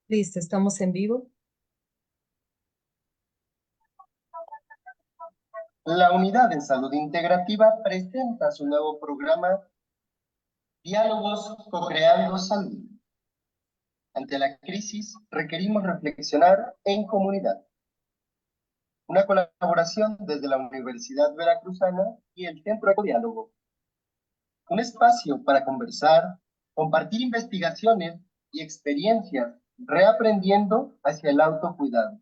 Listo, estamos en vivo. La Unidad de Salud Integrativa presenta su nuevo programa Diálogos Co-Creando Salud. Ante la crisis requerimos reflexionar en comunidad. Una colaboración desde la Universidad Veracruzana y el Centro Ecodiálogo. Un espacio para conversar, compartir investigaciones y experiencias, reaprendiendo hacia el autocuidado,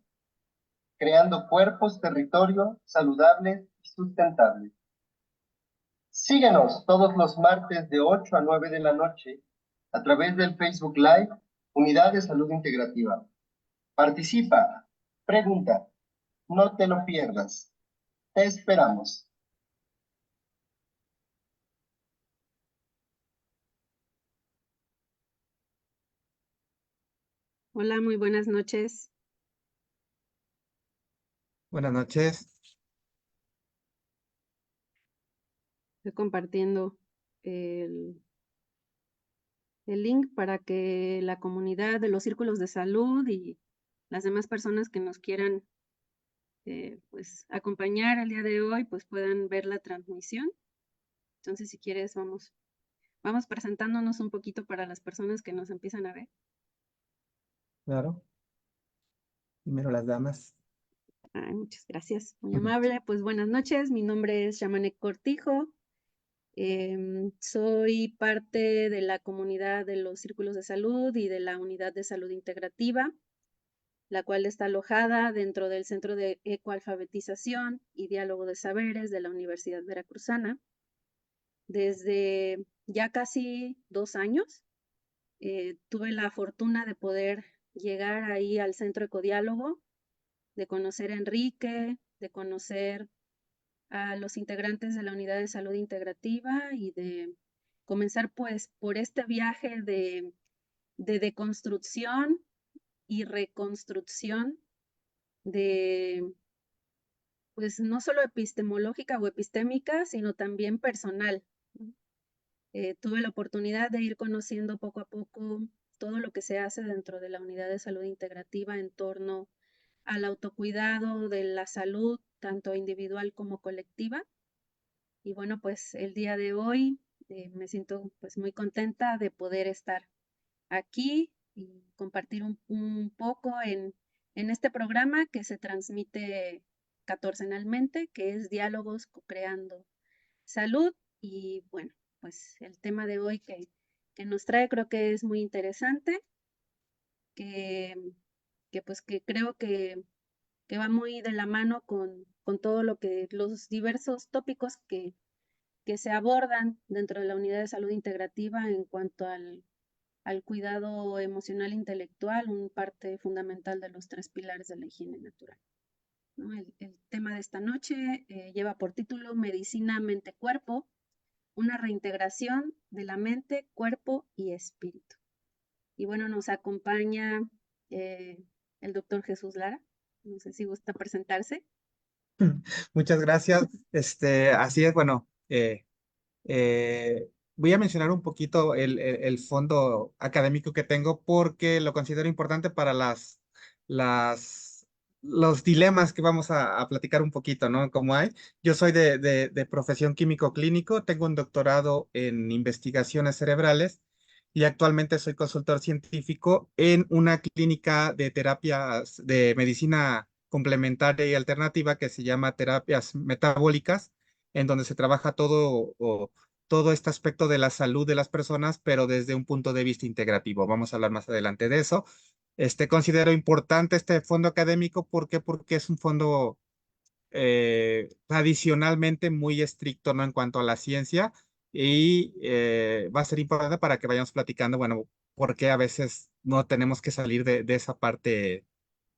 creando cuerpos, territorio saludables y sustentables. Síguenos todos los martes de 8 a 9 de la noche a través del Facebook Live Unidad de Salud Integrativa. Participa, pregunta, no te lo pierdas. Te esperamos. Hola, muy buenas noches. Buenas noches. Estoy compartiendo el, el link para que la comunidad de los círculos de salud y las demás personas que nos quieran pues acompañar el día de hoy pues puedan ver la transmisión. Entonces, si quieres, vamos presentándonos un poquito para las personas que nos empiezan a ver. Claro. Primero las damas. Ay, muchas gracias, muy amable. Pues buenas noches, mi nombre es Yamanek Cortijo. Soy parte de la comunidad de los círculos de salud y de la unidad de salud integrativa, la cual está alojada dentro del Centro de Ecoalfabetización y Diálogo de Saberes de la Universidad Veracruzana. Desde ya casi 2 años, tuve la fortuna de poder llegar ahí al Centro Ecodiálogo, de conocer a Enrique, de conocer a los integrantes de la unidad de salud integrativa y de comenzar pues por este viaje de deconstrucción y reconstrucción de pues no solo epistemológica o epistémica, sino también personal. Tuve la oportunidad de ir conociendo poco a poco todo lo que se hace dentro de la unidad de salud integrativa en torno al autocuidado de la salud, tanto individual como colectiva. Y bueno, pues el día de hoy me siento pues muy contenta de poder estar aquí y compartir un poco en este programa que se transmite catorcenalmente, que es Diálogos Co-Creando Salud. Y bueno, pues el tema de hoy que nos trae creo que es muy interesante, que, que creo que va muy de la mano con todo lo que los diversos tópicos que se abordan dentro de la unidad de salud integrativa en cuanto al cuidado emocional e intelectual, una parte fundamental de los 3 pilares de la higiene natural, ¿no? El tema de esta noche lleva por título Medicina Mente-Cuerpo, una reintegración de la mente, cuerpo y espíritu. Y bueno, nos acompaña el doctor Jesús Lara. No sé si gusta presentarse. Muchas gracias. Así es, bueno, voy a mencionar un poquito el fondo académico que tengo porque lo considero importante para las, los dilemas que vamos a platicar un poquito, ¿no? Como hay. Yo soy de profesión químico clínico, tengo un doctorado en investigaciones cerebrales y actualmente soy consultor científico en una clínica de terapias de medicina complementaria y alternativa que se llama terapias metabólicas, en donde se trabaja todo este aspecto de la salud de las personas, pero desde un punto de vista integrativo. Vamos a hablar más adelante de eso. Considero importante este fondo académico porque es un fondo tradicionalmente muy estricto, ¿no? En cuanto a la ciencia y va a ser importante para que vayamos platicando, bueno, por qué a veces no tenemos que salir de esa parte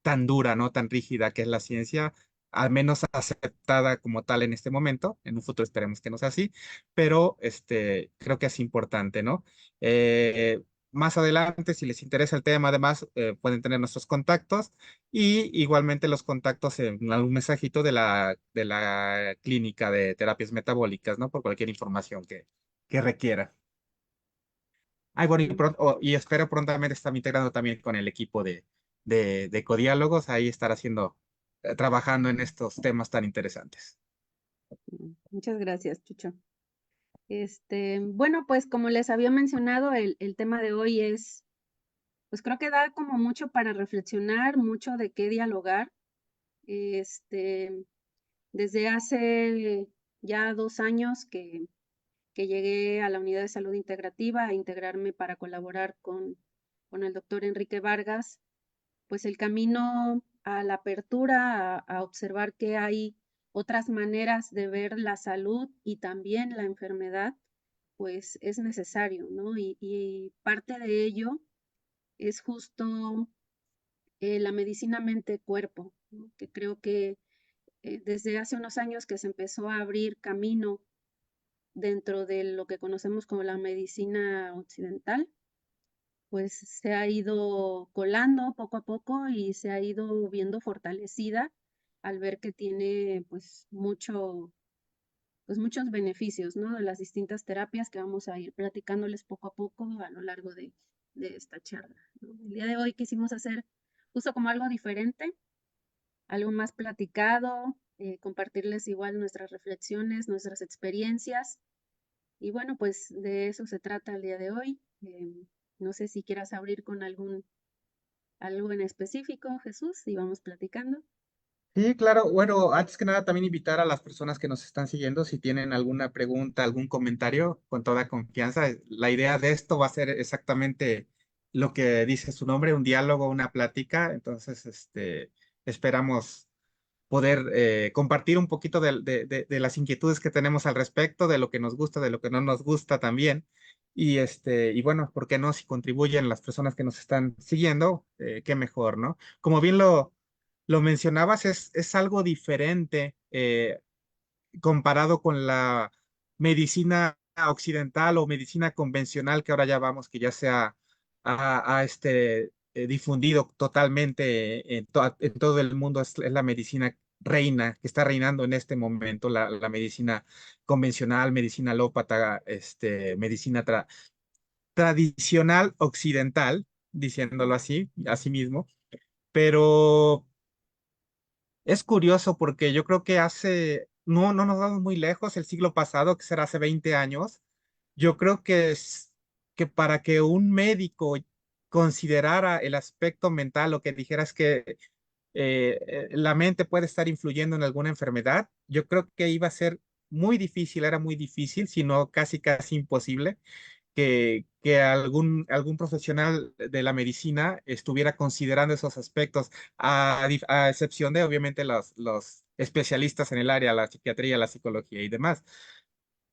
tan dura, ¿no? Tan rígida que es la ciencia, al menos aceptada como tal en este momento. En un futuro esperemos que no sea así, pero creo que es importante, ¿no? Más adelante, si les interesa el tema, además, pueden tener nuestros contactos y igualmente los contactos en algún mensajito de la clínica de terapias metabólicas, ¿no? Por cualquier información que requiera. Ay, bueno, y espero prontamente estar integrando también con el equipo de Codiálogos, ahí estar haciendo, trabajando en estos temas tan interesantes. Muchas gracias, Chucho. Bueno, pues como les había mencionado, el tema de hoy es, pues creo que da como mucho para reflexionar, mucho de qué dialogar. Desde hace ya 2 años que llegué a la Unidad de Salud Integrativa a integrarme para colaborar con el doctor Enrique Vargas, pues el camino a la apertura, a observar que hay otras maneras de ver la salud y también la enfermedad, pues es necesario, ¿no? Y parte de ello es justo la medicina mente-cuerpo, ¿no? Que creo que desde hace unos años que se empezó a abrir camino dentro de lo que conocemos como la medicina occidental, pues se ha ido colando poco a poco y se ha ido viendo fortalecida al ver que tiene pues muchos beneficios, ¿no? De las distintas terapias que vamos a ir platicándoles poco a poco a lo largo de esta charla, ¿no? El día de hoy quisimos hacer justo como algo diferente, algo más platicado, compartirles igual nuestras reflexiones, nuestras experiencias. Y bueno, pues de eso se trata el día de hoy. No sé si quieras abrir con algo en específico, Jesús, y vamos platicando. Sí, claro. Bueno, antes que nada, también invitar a las personas que nos están siguiendo, si tienen alguna pregunta, algún comentario, con toda confianza. La idea de esto va a ser exactamente lo que dice su nombre, un diálogo, una plática. Entonces, esperamos poder compartir un poquito de las inquietudes que tenemos al respecto, de lo que nos gusta, de lo que no nos gusta también. Y bueno, ¿por qué no? Si contribuyen las personas que nos están siguiendo, qué mejor, ¿no? Como bien lo mencionabas, es algo diferente comparado con la medicina occidental o medicina convencional que ahora ya vamos, que ya se ha difundido totalmente en todo el mundo, es la medicina reina, que está reinando en este momento, la medicina convencional, medicina alópata, medicina tradicional occidental, diciéndolo así mismo, pero es curioso porque yo creo que no nos vamos muy lejos, el siglo pasado, que será hace 20 años, yo creo que para que un médico considerara el aspecto mental o que dijeras que la mente puede estar influyendo en alguna enfermedad, yo creo que iba a ser muy difícil, era muy difícil, si no casi imposible que algún profesional de la medicina estuviera considerando esos aspectos, a excepción de, obviamente, los especialistas en el área, la psiquiatría, la psicología y demás.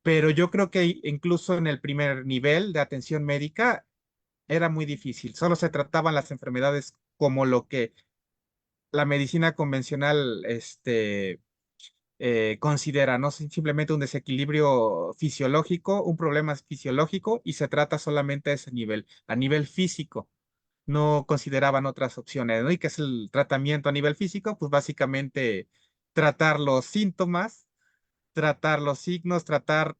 Pero yo creo que incluso en el primer nivel de atención médica era muy difícil. Solo se trataban las enfermedades como lo que la medicina convencional, considera, no simplemente un desequilibrio fisiológico, un problema fisiológico y se trata solamente a ese nivel, a nivel físico. No consideraban otras opciones, ¿no? ¿Y qué es el tratamiento a nivel físico? Pues básicamente tratar los síntomas, tratar los signos, tratar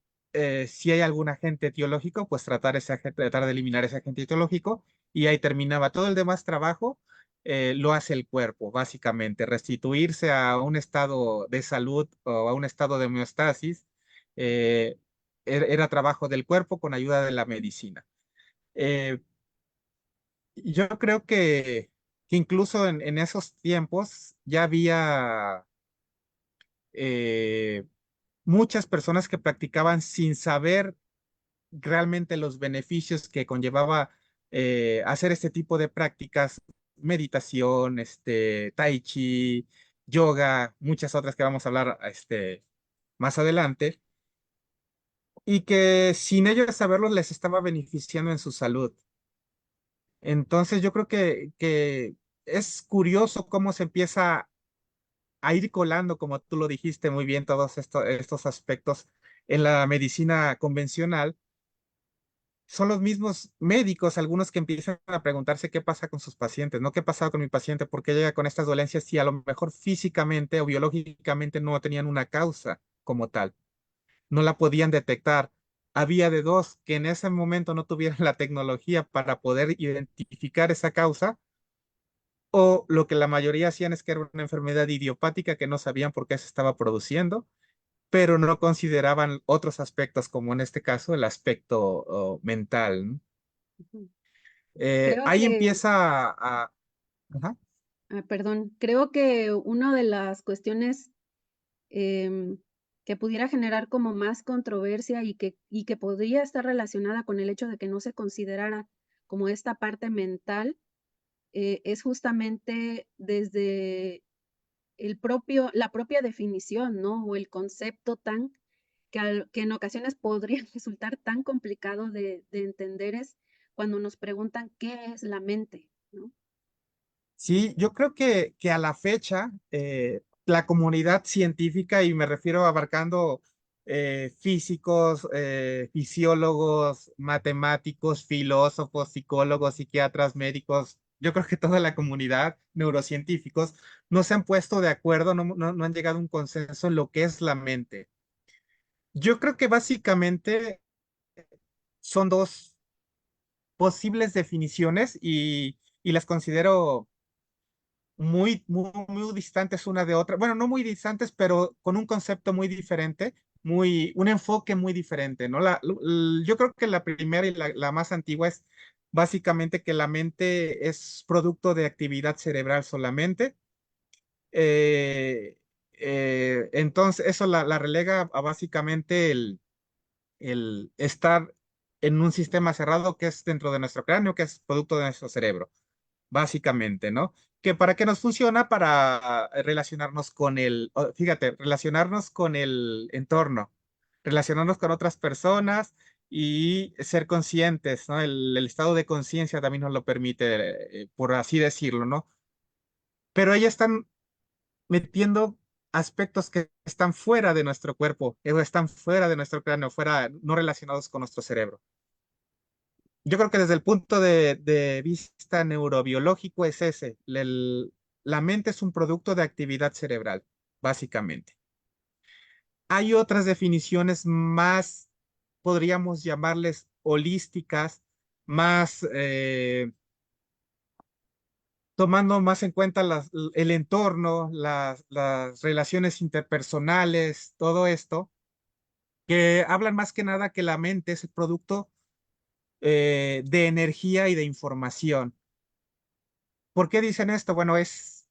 si hay algún agente etiológico, pues tratar de eliminar ese agente etiológico y ahí terminaba. Todo el demás trabajo lo hace el cuerpo, básicamente. Restituirse a un estado de salud o a un estado de homeostasis era trabajo del cuerpo con ayuda de la medicina. Eh, yo creo que incluso en esos tiempos ya había eh, muchas personas que practicaban sin saber realmente los beneficios que conllevaba hacer este tipo de prácticas, meditación, tai chi, yoga, muchas otras que vamos a hablar más adelante, y que sin ellos saberlo les estaba beneficiando en su salud. Entonces yo creo que es curioso cómo se empieza a ir colando, como tú lo dijiste muy bien, todos estos aspectos en la medicina convencional. Son los mismos médicos, algunos que empiezan a preguntarse qué pasa con sus pacientes, ¿no? ¿Qué ha pasado con mi paciente? ¿Por qué llega con estas dolencias si a lo mejor físicamente o biológicamente no tenían una causa como tal? No la podían detectar. había de dos, que en ese momento no tuvieran la tecnología para poder identificar esa causa, o lo que la mayoría hacían es que era una enfermedad idiopática que no sabían por qué se estaba produciendo, pero no consideraban otros aspectos, como en este caso el aspecto mental, ¿no? Ujú. Creo Ahí que, empieza ajá. perdón, creo que una de las cuestiones em, que pudiera generar como más controversia y que podría estar relacionada con el hecho de que no se considerara como esta parte mental, es justamente desde la propia definición, ¿no? O el concepto que en ocasiones podría resultar tan complicado de entender es cuando nos preguntan qué es la mente, ¿no? Sí, yo creo que a la fecha la comunidad científica, y me refiero abarcando físicos, fisiólogos, matemáticos, filósofos, psicólogos, psiquiatras, médicos, yo creo que toda la comunidad, neurocientíficos, no se han puesto de acuerdo, no han llegado a un consenso en lo que es la mente. Yo creo que básicamente son dos posibles definiciones y las considero muy distantes una de otra. Bueno, no muy distantes, pero con un concepto muy diferente, un enfoque muy diferente, ¿no? Yo creo que la primera y la más antigua es básicamente que la mente es producto de actividad cerebral solamente. Eh, entonces, eso la relega a básicamente el estar en un sistema cerrado que es dentro de nuestro cráneo, que es producto de nuestro cerebro básicamente, ¿no? Que para qué nos funciona para relacionarnos con fíjate, relacionarnos con el entorno, relacionarnos con otras personas y ser conscientes, ¿no? El estado de conciencia también nos lo permite, por así decirlo, ¿no? Pero ellas están metiendo aspectos que están fuera de nuestro cuerpo, están fuera de nuestro cráneo, fuera, no relacionados con nuestro cerebro. Yo creo que desde el punto de vista neurobiológico es ese. La mente es un producto de actividad cerebral, básicamente. Hay otras definiciones más, podríamos llamarles holísticas, más tomando más en cuenta el entorno, las relaciones interpersonales, todo esto, que hablan más que nada que la mente es el producto de energía y de información. ¿Por qué dicen esto? Bueno, es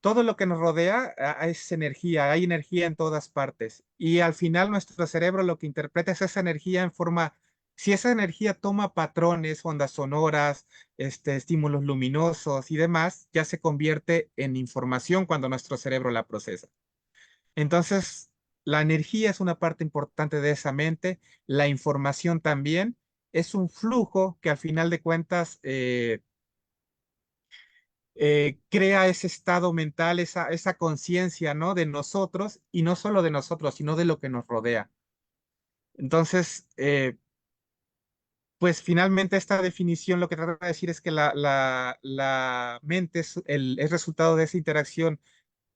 todo lo que nos rodea es energía, hay energía en todas partes. Y al final nuestro cerebro lo que interpreta es esa energía en forma, si esa energía toma patrones, ondas sonoras, estímulos luminosos y demás, ya se convierte en información cuando nuestro cerebro la procesa. Entonces, la energía es una parte importante de esa mente, la información también es un flujo que al final de cuentas crea ese estado mental, esa conciencia, ¿no? De nosotros y no solo de nosotros, sino de lo que nos rodea. Entonces, pues finalmente esta definición lo que trata de decir es que la mente es resultado de esa interacción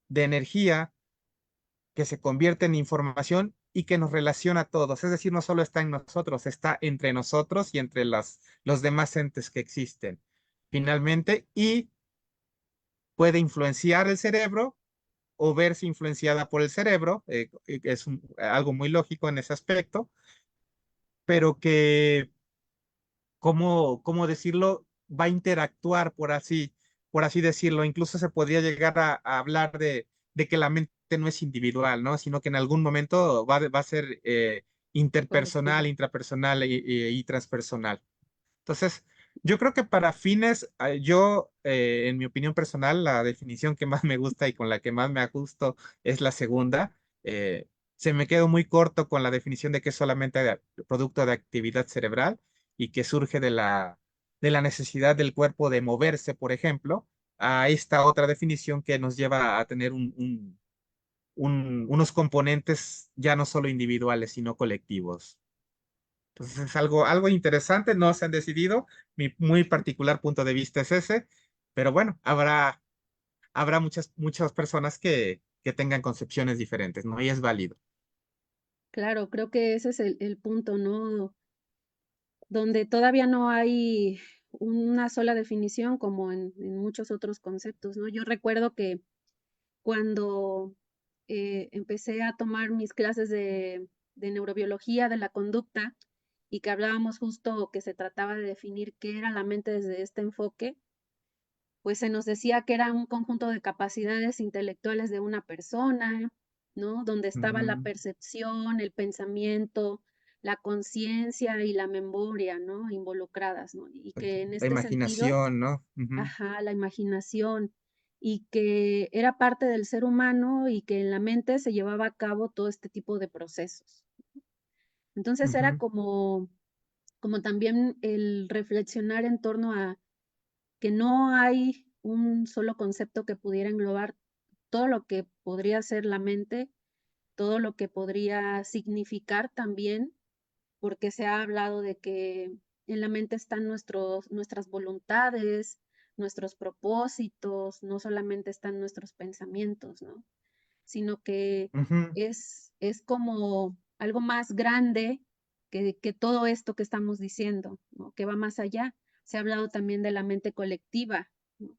de energía que se convierte en información y que nos relaciona a todos. Es decir, no solo está en nosotros, está entre nosotros y entre los demás entes que existen. Finalmente, y puede influenciar el cerebro o verse influenciada por el cerebro, que es algo muy lógico en ese aspecto, pero que, ¿cómo decirlo? Va a interactuar, por así decirlo. Incluso se podría llegar a hablar de que la mente no es individual, ¿no? Sino que en algún momento va a ser interpersonal, Colectiva. intrapersonal y transpersonal. Entonces, yo creo que para fines, en mi opinión personal, la definición que más me gusta y con la que más me ajusto es la segunda. Se me quedó muy corto con la definición de que es solamente producto de actividad cerebral y que surge de la necesidad del cuerpo de moverse, por ejemplo, a esta otra definición que nos lleva a tener unos componentes ya no solo individuales, sino colectivos. Entonces es algo interesante, no se han decidido, mi muy particular punto de vista es ese, pero bueno, habrá muchas personas que tengan concepciones diferentes, ¿no? Y es válido. Claro, creo que ese es el punto, ¿no? Donde todavía no hay una sola definición como en muchos otros conceptos, ¿no? Yo recuerdo que cuando empecé a tomar mis clases de neurobiología de la conducta y que hablábamos justo que se trataba de definir qué era la mente desde este enfoque, pues se nos decía que era un conjunto de capacidades intelectuales de una persona, ¿no? Donde estaba la Ujú. percepción, el pensamiento, la conciencia y la memoria, ¿no? Involucradas, ¿no? Y que en La este sentido, imaginación, ¿no? Ujú, ajá, la imaginación, y que era parte del ser humano y que en la mente se llevaba a cabo todo este tipo de procesos. Entonces era ujú, como también el reflexionar en torno a que no hay un solo concepto que pudiera englobar todo lo que podría ser la mente, todo lo que podría significar también, porque se ha hablado de que en la mente están nuestras voluntades, nuestros propósitos, no solamente están nuestros pensamientos, ¿no? Sino que ujú, es como algo más grande que todo esto que estamos diciendo, ¿no? Que va más allá. Se ha hablado también de la mente colectiva, ¿no?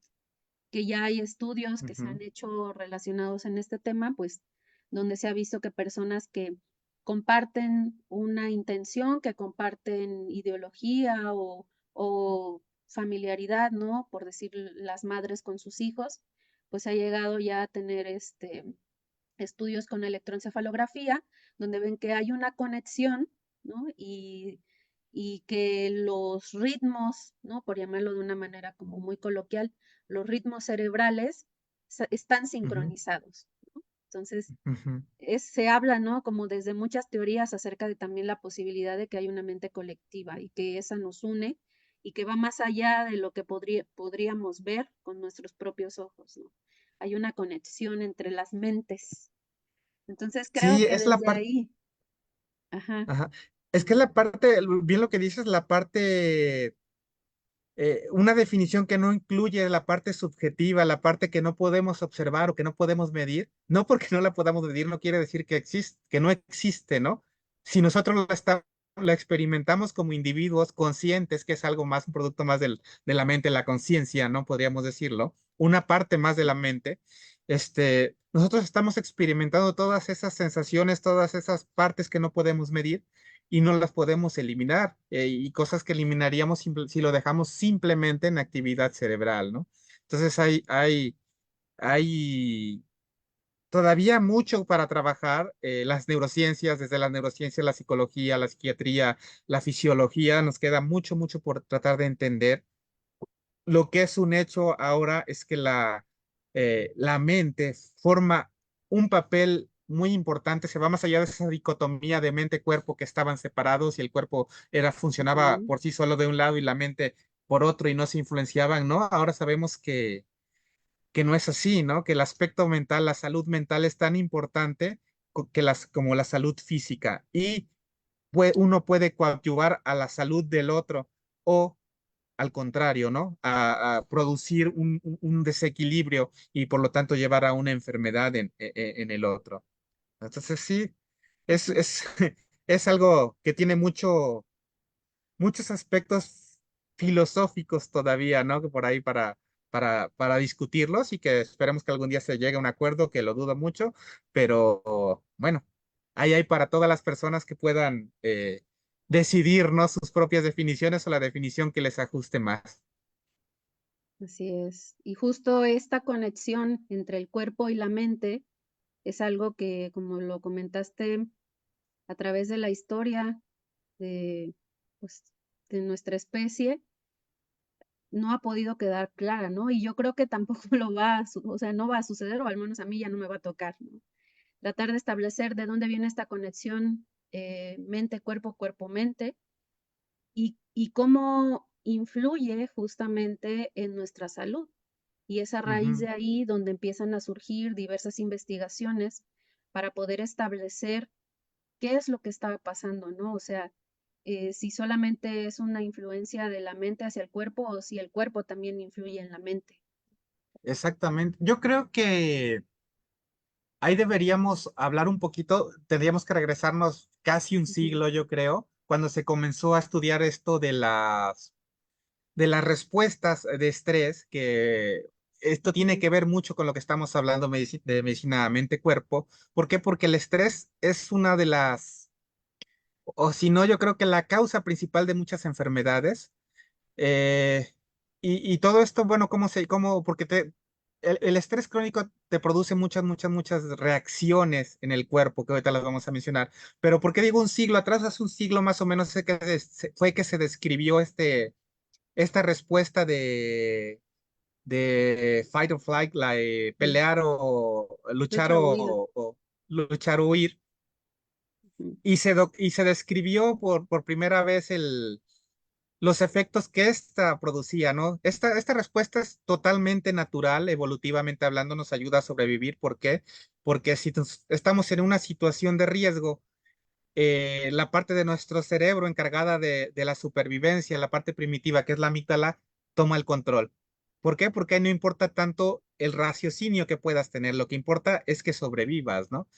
Que ya hay estudios que se han ujú, hecho relacionados en este tema, pues donde se ha visto que personas que comparten una intención, que comparten ideología o familiaridad, ¿no? Por decir las madres con sus hijos, pues ha llegado ya a tener estudios con electroencefalografía, donde ven que hay una conexión, ¿no? Y que los ritmos, ¿no? Por llamarlo de una manera como muy coloquial, los ritmos cerebrales están ujú, sincronizados, ¿no? Entonces, ujú. se habla, ¿no? Como desde muchas teorías acerca de también la posibilidad de que hay una mente colectiva y que esa nos une y que va más allá de lo que podríamos ver con nuestros propios ojos, ¿no? Hay una conexión entre las mentes. Entonces creo Sí, que es la desde parte, ahí, ajá, ajá. Es que es la parte, bien lo que dices, la parte, una definición que no incluye la parte subjetiva, la parte que no podemos observar o que no podemos medir, no porque no la podamos medir, no quiere decir que existe, que no existe, ¿no? Si nosotros la experimentamos como individuos conscientes, que es algo más, un producto más de la mente, la conciencia, ¿no? Podríamos decirlo, una parte más de la mente, nosotros estamos experimentando todas esas sensaciones, todas esas partes que no podemos medir y no las podemos eliminar, y cosas que eliminaríamos si lo dejamos simplemente en actividad cerebral, ¿no? Entonces hay todavía mucho para trabajar. Las neurociencias, desde las neurociencias, la psicología, la psiquiatría, la fisiología, nos queda mucho, mucho por tratar de entender. Lo que es un hecho ahora es que la mente forma un papel muy importante, se va más allá de esa dicotomía de mente-cuerpo que estaban separados y el cuerpo funcionaba ujú, por sí solo de un lado y la mente por otro y no se influenciaban, ¿no? Ahora sabemos que no es así, ¿no? Que el aspecto mental, la salud mental es tan importante como la salud física y uno puede coadyuvar a la salud del otro o al contrario, ¿no? A producir un desequilibrio y por lo tanto llevar a una enfermedad en el otro. Entonces sí, ujú. es, es algo que tiene muchos aspectos filosóficos todavía, ¿no? Que por ahí para discutirlos y que esperemos que algún día se llegue a un acuerdo, que lo dudo mucho, pero bueno, ahí hay para todas las personas que puedan decidir, ¿no? Sus propias definiciones o la definición que les ajuste más. Así es. Y justo esta conexión entre el cuerpo y la mente es algo que, como lo comentaste, a través de la historia de, pues, de nuestra especie, no ha podido quedar clara, ¿no? Y yo creo que tampoco o sea, no va a suceder, o al menos a mí ya no me va a tocar, ¿no? Tratar de establecer de dónde viene esta conexión mente-cuerpo, cuerpo-mente y cómo influye justamente en nuestra salud. Y es a raíz Ujú. de ahí donde empiezan a surgir diversas investigaciones para poder establecer qué es lo que está pasando, ¿no? O sea, si solamente es una influencia de la mente hacia el cuerpo o si el cuerpo también influye en la mente. Exactamente. Yo creo que ahí deberíamos hablar un poquito, tendríamos que regresarnos casi un Ujú. siglo, yo creo, cuando se comenzó a estudiar esto de las respuestas de estrés, que esto tiene Ujú. que ver mucho con lo que estamos hablando de medicina mente-cuerpo. ¿Por qué? Porque el estrés es una de las, o si no, yo creo que la causa principal de muchas enfermedades. Eh, y todo esto, bueno, porque el estrés crónico te produce muchas reacciones en el cuerpo, que ahorita las vamos a mencionar. Pero ¿por qué digo un siglo atrás? Hace un siglo más o menos fue que se describió esta respuesta de fight or flight, Sí. pelear o luchar Lucha huida. o luchar o huir. Ujú. Y se describió por primera vez los efectos que esta producía, ¿no? Esta respuesta es totalmente natural, evolutivamente hablando, nos ayuda a sobrevivir. ¿Por qué? Porque si estamos en una situación de riesgo, la parte de nuestro cerebro encargada de la supervivencia, la parte primitiva, que es la amígdala, toma el control. ¿Por qué? Porque no importa tanto el raciocinio que puedas tener, lo que importa es que sobrevivas, ¿no?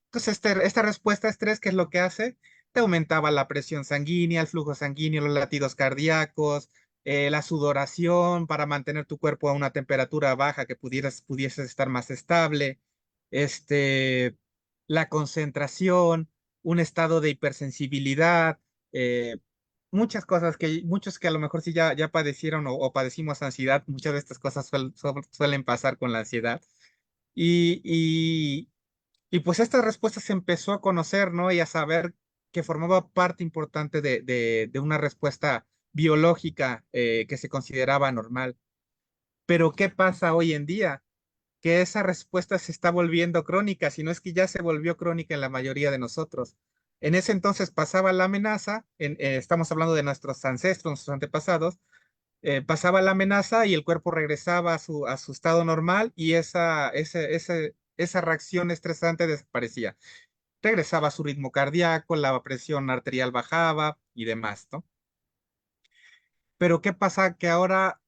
Entonces, esta respuesta a estrés, ¿qué es lo que hace? Te aumentaba la presión sanguínea, el flujo sanguíneo, los latidos cardíacos, la sudoración para mantener tu cuerpo a una temperatura baja que pudieses estar más estable, este, la concentración, un estado de hipersensibilidad, eh, muchos que a lo mejor sí ya padecieron o padecimos ansiedad, muchas de estas cosas suelen pasar con la ansiedad. Y, y pues esta respuesta se empezó a conocer, ¿no? Y a saber que formaba parte importante de una respuesta biológica que se consideraba normal. Pero ¿qué pasa hoy en día? Que esa respuesta se está volviendo crónica, si no es que ya se volvió crónica en la mayoría de nosotros. En ese entonces pasaba la amenaza, estamos hablando de nuestros ancestros, nuestros antepasados, pasaba la amenaza y el cuerpo regresaba a su estado normal y esa reacción estresante desaparecía. Regresaba a su ritmo cardíaco, la presión arterial bajaba y demás, ¿no? Pero ¿qué pasa? Que ahora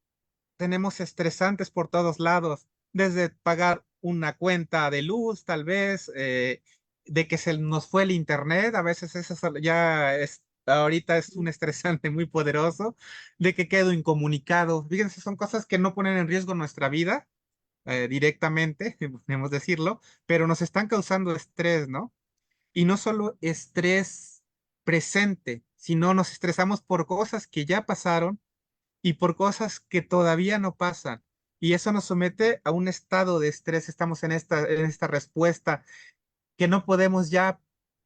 tenemos estresantes por todos lados, desde pagar una cuenta de luz, tal vez, de que se nos fue el internet, a veces ahorita es un estresante muy poderoso, de que quedo incomunicado. Fíjense, son cosas que no ponen en riesgo nuestra vida directamente, podemos decirlo, pero nos están causando estrés, ¿no? Y no solo estrés presente, sino nos estresamos por cosas que ya pasaron y por cosas que todavía no pasan. Y eso nos somete a un estado de estrés. Estamos en esta respuesta que no podemos ya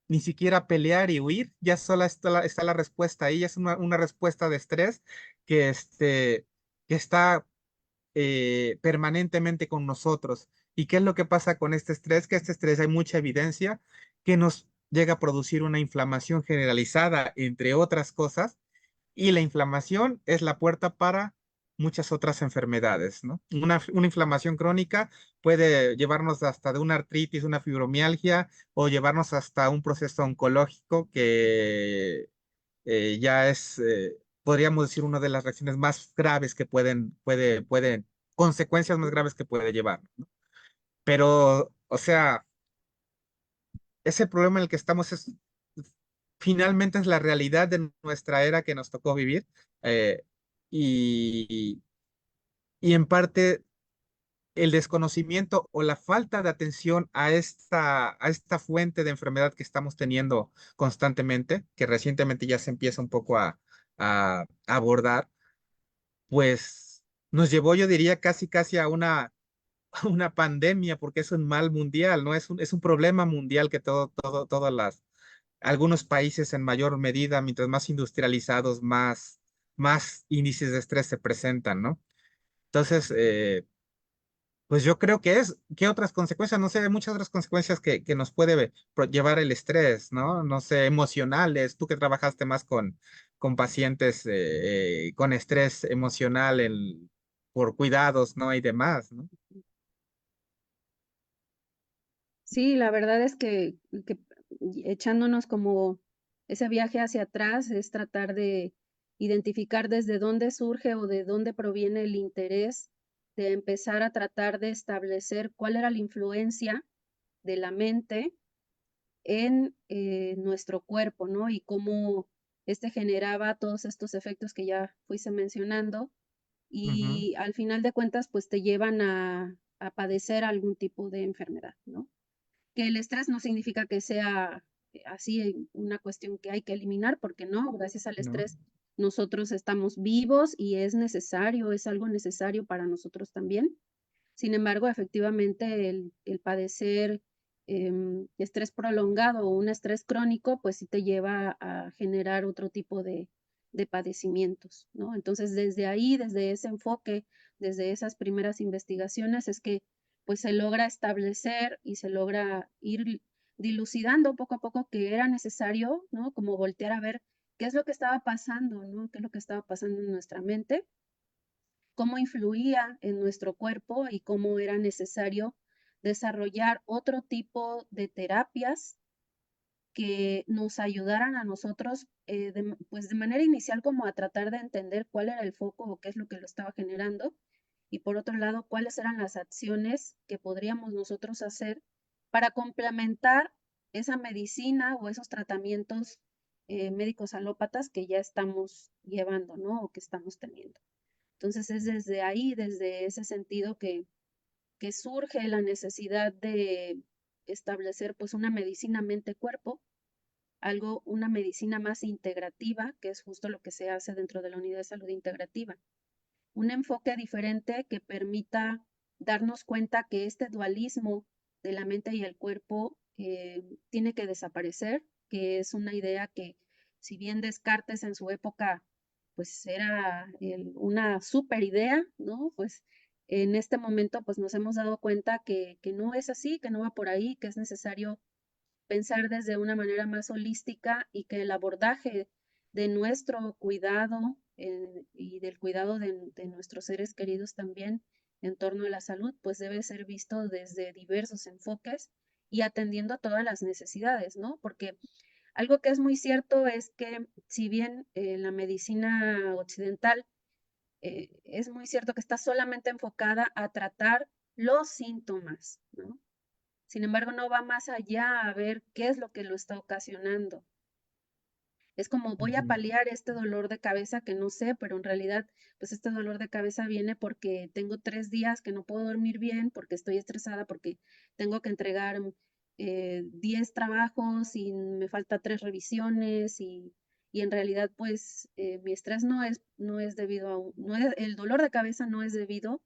ni siquiera pelear y huir. Ya sola está la respuesta ahí. Es una respuesta de estrés que, que está permanentemente con nosotros. ¿Y qué es lo que pasa con este estrés? Que este estrés hay mucha evidencia que nos llega a producir una inflamación generalizada, entre otras cosas, y la inflamación es la puerta para muchas otras enfermedades, ¿no? Una inflamación crónica puede llevarnos hasta de una artritis, una fibromialgia o llevarnos hasta un proceso oncológico que podríamos decir, una de las reacciones más graves que consecuencias más graves que puede llevar, ¿no? Pero, o sea, ese problema en el que estamos finalmente es la realidad de nuestra era que nos tocó vivir. eh, y, y en parte el desconocimiento o la falta de atención a esta fuente de enfermedad que estamos teniendo constantemente, que recientemente ya se empieza un poco a abordar, pues nos llevó, yo diría, casi a a una pandemia, porque es un mal mundial, ¿no? Es un problema mundial que todas algunos países en mayor medida, mientras más industrializados, más índices de estrés se presentan, ¿no? Entonces, pues yo creo ¿qué otras consecuencias? No sé, hay muchas otras consecuencias que nos puede llevar el estrés, ¿no? No sé, emocionales, tú que trabajaste más con pacientes con estrés emocional por cuidados, ¿no? Y demás, ¿no? Sí, la verdad es que echándonos como ese viaje hacia atrás es tratar de identificar desde dónde surge o de dónde proviene el interés, de empezar a tratar de establecer cuál era la influencia de la mente en nuestro cuerpo, ¿no? Y cómo este generaba todos estos efectos que ya fuiste mencionando Ujú. y al final de cuentas, pues te llevan a padecer algún tipo de enfermedad, ¿no? Que el estrés no significa que sea así una cuestión que hay que eliminar, porque no, gracias al ¿No? estrés nosotros estamos vivos y es necesario, es algo necesario para nosotros también. Sin embargo, efectivamente, el padecer estrés prolongado o un estrés crónico, pues sí te lleva a generar otro tipo de padecimientos, ¿no? Entonces, desde ahí, desde ese enfoque, desde esas primeras investigaciones, es que pues se logra establecer y se logra ir dilucidando poco a poco que era necesario, ¿no? Como voltear a ver qué es lo que estaba pasando, ¿no? ¿Qué es lo que estaba pasando en nuestra mente? Cómo influía en nuestro cuerpo y cómo era necesario desarrollar otro tipo de terapias que nos ayudaran a nosotros, pues de manera inicial como a tratar de entender cuál era el foco o qué es lo que lo estaba generando, y por otro lado, cuáles eran las acciones que podríamos nosotros hacer para complementar esa medicina o esos tratamientos médicos alópatas que ya estamos llevando, ¿no? O que estamos teniendo. Entonces es desde ahí, desde ese sentido que surge la necesidad de establecer pues una medicina mente-cuerpo, algo, una medicina más integrativa, que es justo lo que se hace dentro de la unidad de salud integrativa. Un enfoque diferente que permita darnos cuenta que este dualismo de la mente y el cuerpo tiene que desaparecer, que es una idea que si bien Descartes en su época pues era una super idea, ¿no? Pues en este momento pues nos hemos dado cuenta que no es así, que no va por ahí, que es necesario pensar desde una manera más holística y que el abordaje de nuestro cuidado y del cuidado de nuestros seres queridos también en torno a la salud, pues debe ser visto desde diversos enfoques y atendiendo a todas las necesidades, ¿no? Porque algo que es muy cierto es que si bien la medicina occidental es muy cierto que está solamente enfocada a tratar los síntomas, ¿no? Sin embargo, no va más allá a ver qué es lo que lo está ocasionando. Es como voy a Ujú. paliar este dolor de cabeza que no sé, pero en realidad, pues este dolor de cabeza viene porque tengo 3 días que no puedo dormir bien, porque estoy estresada, porque tengo que entregar 10 trabajos y me falta 3 revisiones y en realidad, pues mi estrés no es debido a, no es, el dolor de cabeza no es debido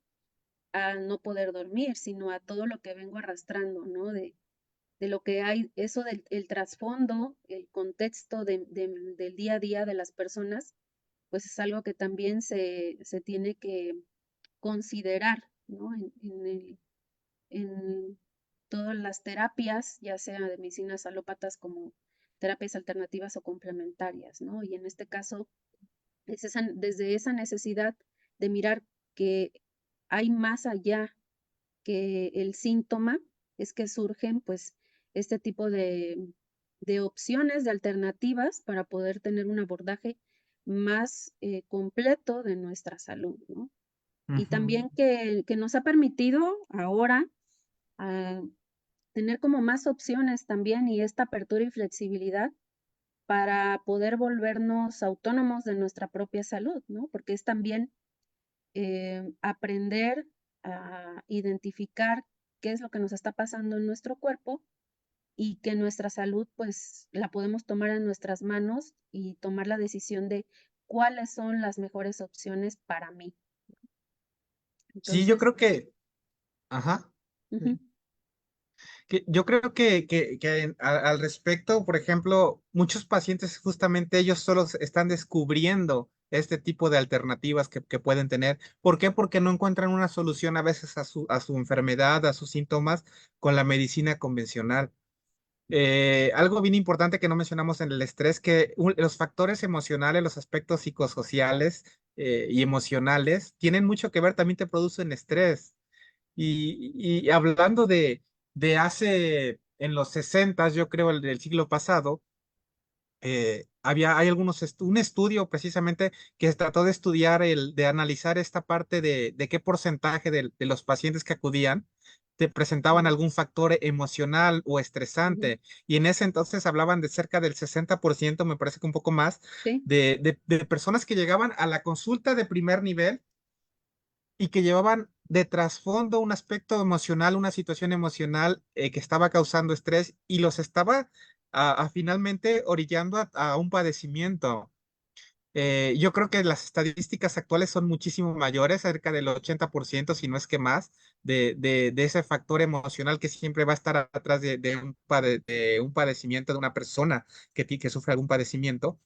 a no poder dormir, sino a todo lo que vengo arrastrando, ¿no? De lo que hay, eso del el trasfondo, el contexto del día a día de las personas, pues es algo que también se tiene que considerar, ¿no? En todas las terapias, ya sea de medicinas alópatas como terapias alternativas o complementarias, ¿no? Y en este caso, desde esa necesidad de mirar que hay más allá que el síntoma, es que surgen pues este tipo de opciones, de alternativas para poder tener un abordaje más completo de nuestra salud, ¿no? Y Ujú. también que nos ha permitido ahora ah, tener como más opciones también y esta apertura y flexibilidad para poder volvernos autónomos de nuestra propia salud, ¿no? Porque es también aprender a identificar qué es lo que nos está pasando en nuestro cuerpo y que nuestra salud pues la podemos tomar en nuestras manos y tomar la decisión de cuáles son las mejores opciones para mí. Sí, yo Entonces, creo que, ajá. ujú, Yo creo que al respecto, por ejemplo, muchos pacientes justamente ellos solo están descubriendo este tipo de alternativas que pueden tener. ¿Por qué? Porque no encuentran una solución a veces a su enfermedad, a sus síntomas con la medicina convencional. Algo bien importante que no mencionamos en el estrés, que los factores emocionales, los aspectos psicosociales y emocionales tienen mucho que ver, también te producen estrés. Y hablando de hace, en los 60, yo creo, el del siglo pasado, hay un estudio precisamente que se trató de estudiar, de analizar esta parte de qué porcentaje de los pacientes que acudían te presentaban algún factor emocional o estresante. Y en ese entonces hablaban de cerca del 60%, me parece que un poco más, Sí, de personas que llegaban a la consulta de primer nivel y que llevaban de trasfondo un aspecto emocional, una situación emocional que estaba causando estrés y los estaba finalmente orillando a un padecimiento. Yo creo que las estadísticas actuales son muchísimo mayores, cerca del 80%, si no es que más, de ese factor emocional que siempre va a estar atrás de un padecimiento de una persona que sufre algún padecimiento.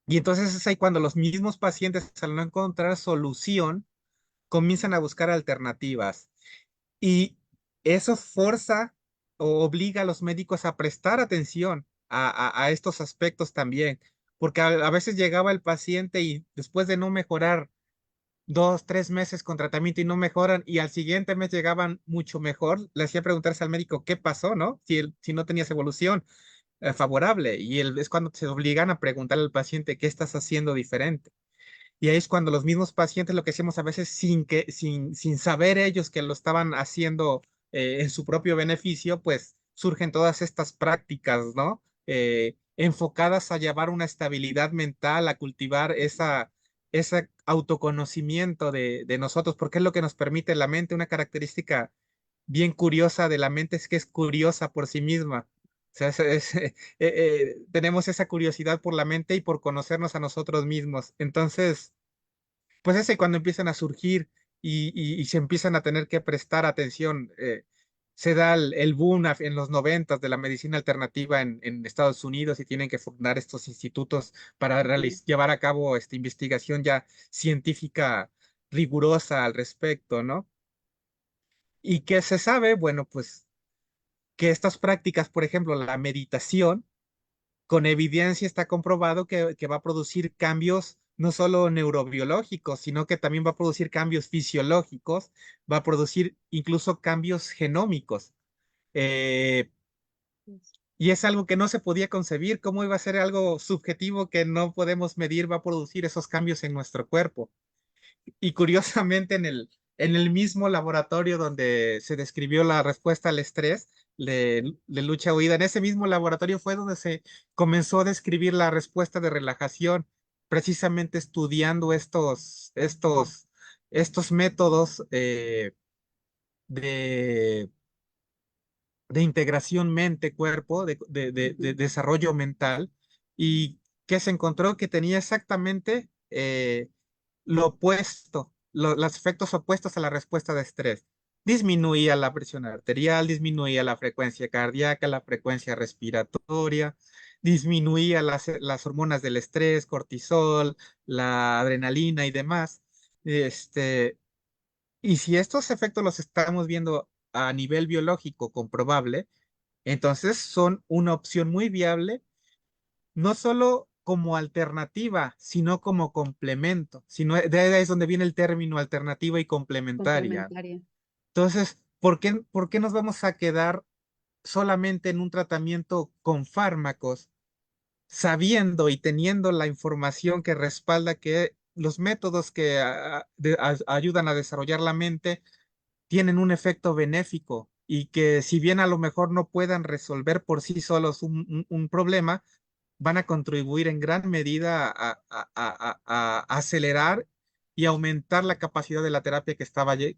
Y entonces es ahí cuando los mismos pacientes, al no encontrar solución, comienzan a buscar alternativas. Y eso forza o obliga a los médicos a prestar atención a estos aspectos también, porque a veces llegaba el paciente y después de no mejorar 2, 3 meses con tratamiento y no mejoran, y al siguiente mes llegaban mucho mejor, le hacía preguntarse al médico qué pasó, ¿no? Si no tenías evolución favorable, y es cuando se obligan a preguntarle al paciente qué estás haciendo diferente. Y ahí es cuando los mismos pacientes, lo que hacemos a veces sin saber ellos que lo estaban haciendo en su propio beneficio, pues surgen todas estas prácticas, ¿no? Enfocadas a llevar una estabilidad mental, a cultivar ese autoconocimiento de nosotros, porque es lo que nos permite la mente. Una característica bien curiosa de la mente es que es curiosa por sí misma. O sea, tenemos esa curiosidad por la mente y por conocernos a nosotros mismos. Entonces, pues ese cuando empiezan a surgir y se empiezan a tener que prestar atención, se da el boom en los 90 de la medicina alternativa en Estados Unidos y tienen que fundar estos institutos para ujú, llevar a cabo esta investigación ya científica rigurosa al respecto, ¿no? Y que se sabe, bueno, pues que estas prácticas, por ejemplo, la meditación, con evidencia está comprobado que va a producir cambios no solo neurobiológicos, sino que también va a producir cambios fisiológicos, va a producir incluso cambios genómicos. Eh, y es algo que no se podía concebir. ¿Cómo iba a ser algo subjetivo que no podemos medir, va a producir esos cambios en nuestro cuerpo? Y curiosamente en el mismo laboratorio donde se describió la respuesta al estrés de lucha-huida, en ese mismo laboratorio fue donde se comenzó a describir la respuesta de relajación, precisamente estudiando estos métodos de, de integración mente-cuerpo, de ujú. desarrollo mental, y que se encontró que tenía exactamente lo opuesto, los efectos opuestos a la respuesta de estrés. Disminuía la presión arterial, disminuía la frecuencia cardíaca, la frecuencia respiratoria, disminuía las hormonas del estrés, cortisol, la adrenalina y demás. Y si estos efectos los estamos viendo a nivel biológico comprobable, entonces son una opción muy viable, no solo como alternativa, sino como complemento. De ahí es donde viene el término alternativa y complementaria. Complementaria. Entonces, ¿por qué nos vamos a quedar solamente en un tratamiento con fármacos, sabiendo y teniendo la información que respalda que los métodos que ayudan a desarrollar la mente tienen un efecto benéfico y que si bien a lo mejor no puedan resolver por sí solos un problema, van a contribuir en gran medida a acelerar y aumentar la capacidad de la terapia que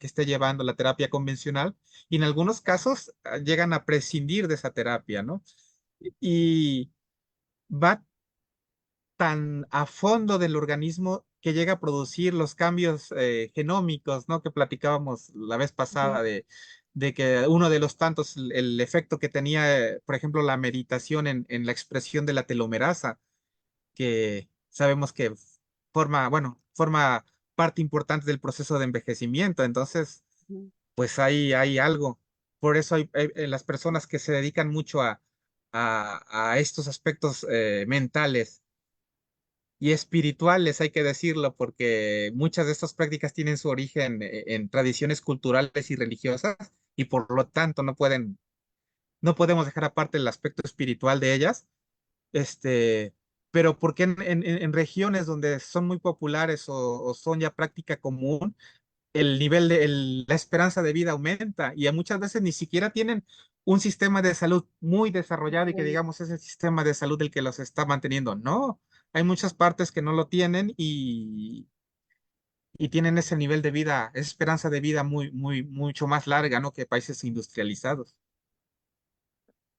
esté llevando la terapia convencional, y en algunos casos llegan a prescindir de esa terapia, ¿no? Y va tan a fondo del organismo que llega a producir los cambios genómicos, ¿no? Que platicábamos la vez Ujú, pasada de que uno de los tantos, el efecto que tenía, por ejemplo, la meditación en la expresión de la telomerasa, que sabemos que forma parte importante del proceso de envejecimiento. Entonces, ujú. pues hay algo. Por eso las personas que se dedican mucho a estos aspectos mentales y espirituales, hay que decirlo, porque muchas de estas prácticas tienen su origen en tradiciones culturales y religiosas, y por lo tanto no podemos dejar aparte el aspecto espiritual de ellas. Este, pero porque en regiones donde son muy populares o son ya práctica común, el nivel de la esperanza de vida aumenta y muchas veces ni siquiera tienen un sistema de salud muy desarrollado y que Bueno, digamos es el sistema de salud el que los está manteniendo. No, hay muchas partes que no lo tienen y tienen ese nivel de vida, esa esperanza de vida mucho más larga, ¿no? Que países industrializados.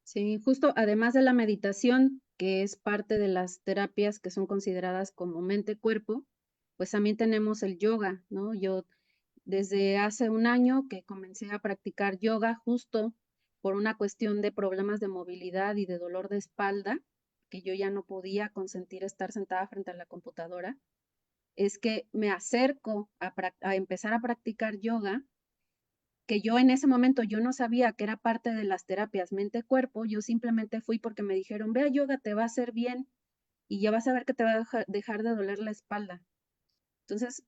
sí, justo además de la meditación, que es parte de las terapias que son consideradas como mente-cuerpo, pues también tenemos el yoga, ¿no? Yo desde hace un año que comencé a practicar yoga justo por una cuestión de problemas de movilidad y de dolor de espalda, que yo ya no podía consentir estar sentada frente a la computadora, es que me acerco a empezar a practicar yoga, que yo en ese momento yo no sabía que era parte de las terapias mente-cuerpo, yo simplemente fui porque me dijeron, ve a yoga, te va a hacer bien y ya vas a ver que te va a dejar de doler la espalda. Entonces,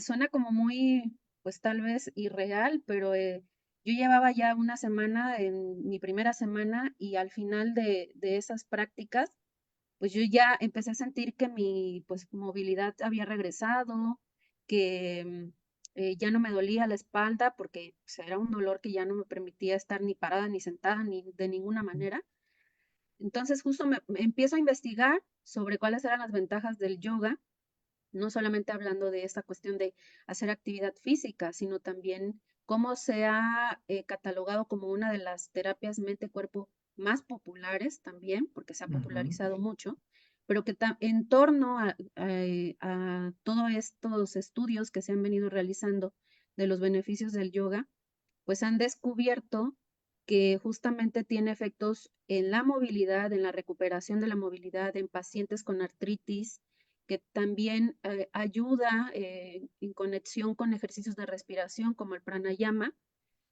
suena como muy, pues tal vez irreal, pero yo llevaba ya una semana, en mi primera semana, y al final de esas prácticas, pues yo ya empecé a sentir que mi pues movilidad había regresado, que ya no me dolía la espalda porque pues, era un dolor que ya no me permitía estar ni parada ni sentada ni de ninguna manera. Entonces justo me empiezo a investigar sobre cuáles eran las ventajas del yoga, no solamente hablando de esta cuestión de hacer actividad física, sino también cómo se ha catalogado como una de las terapias mente-cuerpo más populares también, porque se ha Ujú, popularizado mucho, pero que en torno a todos estos estudios que se han venido realizando de los beneficios del yoga, pues han descubierto que justamente tiene efectos en la movilidad, en la recuperación de la movilidad, en pacientes con artritis, que también ayuda en conexión con ejercicios de respiración como el pranayama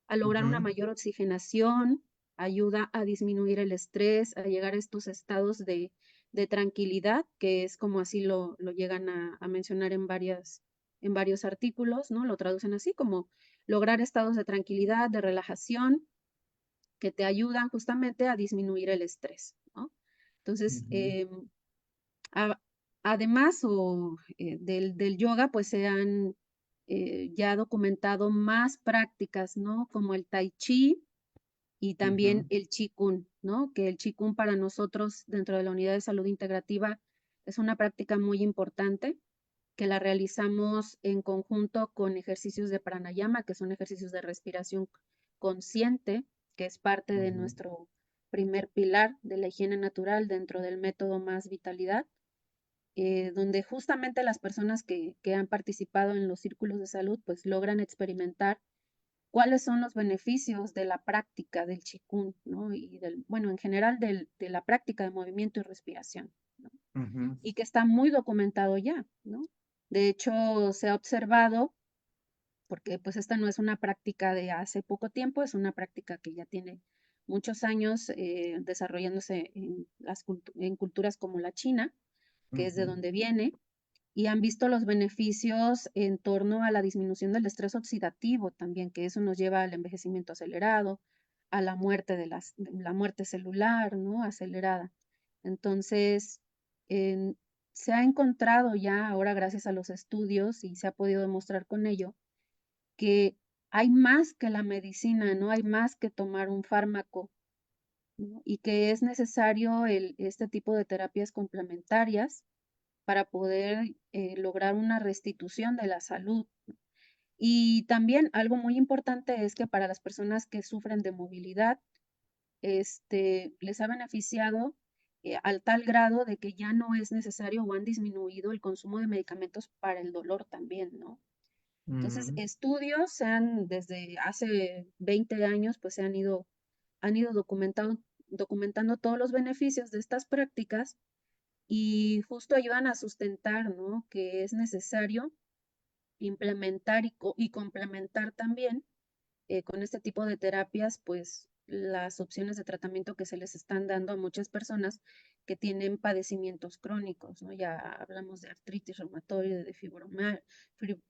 a lograr una ujú, mayor oxigenación, ayuda a disminuir el estrés, a llegar a estos estados de tranquilidad, que es como así lo llegan a mencionar en varios artículos, ¿no? Lo traducen así como lograr estados de tranquilidad, de relajación, que te ayudan justamente a disminuir el estrés, ¿no? Entonces, ujú, a- además del yoga, pues se han ya documentado más prácticas, ¿no? Como el tai chi y también ujú, el qigong, ¿no? Que el qigong para nosotros dentro de la unidad de salud integrativa es una práctica muy importante que la realizamos en conjunto con ejercicios de pranayama, que son ejercicios de respiración consciente, que es parte de ujú. nuestro primer pilar de la higiene natural dentro del método Más Vitalidad, donde justamente las personas que han participado en los círculos de salud pues logran experimentar cuáles son los beneficios de la práctica del Qigong, ¿no? Y bueno, en general de la práctica de movimiento y respiración, ¿no? Ujú, Y que está muy documentado ya, ¿no? De hecho, se ha observado, porque pues esta no es una práctica de hace poco tiempo, es una práctica que ya tiene muchos años desarrollándose en culturas como la China, que es de ujú, donde viene, y han visto los beneficios en torno a la disminución del estrés oxidativo también, que eso nos lleva al envejecimiento acelerado, a la muerte la muerte celular, ¿no? Acelerada. Entonces, en- se ha encontrado ya ahora gracias a los estudios y se ha podido demostrar con ello que hay más que la medicina, ¿no? Hay más que tomar un fármaco, ¿no? Y que es necesario este tipo de terapias complementarias para poder lograr una restitución de la salud. Y también algo muy importante es que para las personas que sufren de movilidad, les ha beneficiado al tal grado de que ya no es necesario o han disminuido el consumo de medicamentos para el dolor también, ¿no? Entonces, ujú. estudios desde hace 20 años, pues han ido documentando todos los beneficios de estas prácticas y justo ayudan a sustentar, ¿no? Que es necesario implementar y complementar también con este tipo de terapias, pues las opciones de tratamiento que se les están dando a muchas personas que tienen padecimientos crónicos, ¿no? Ya hablamos de artritis reumatoide, de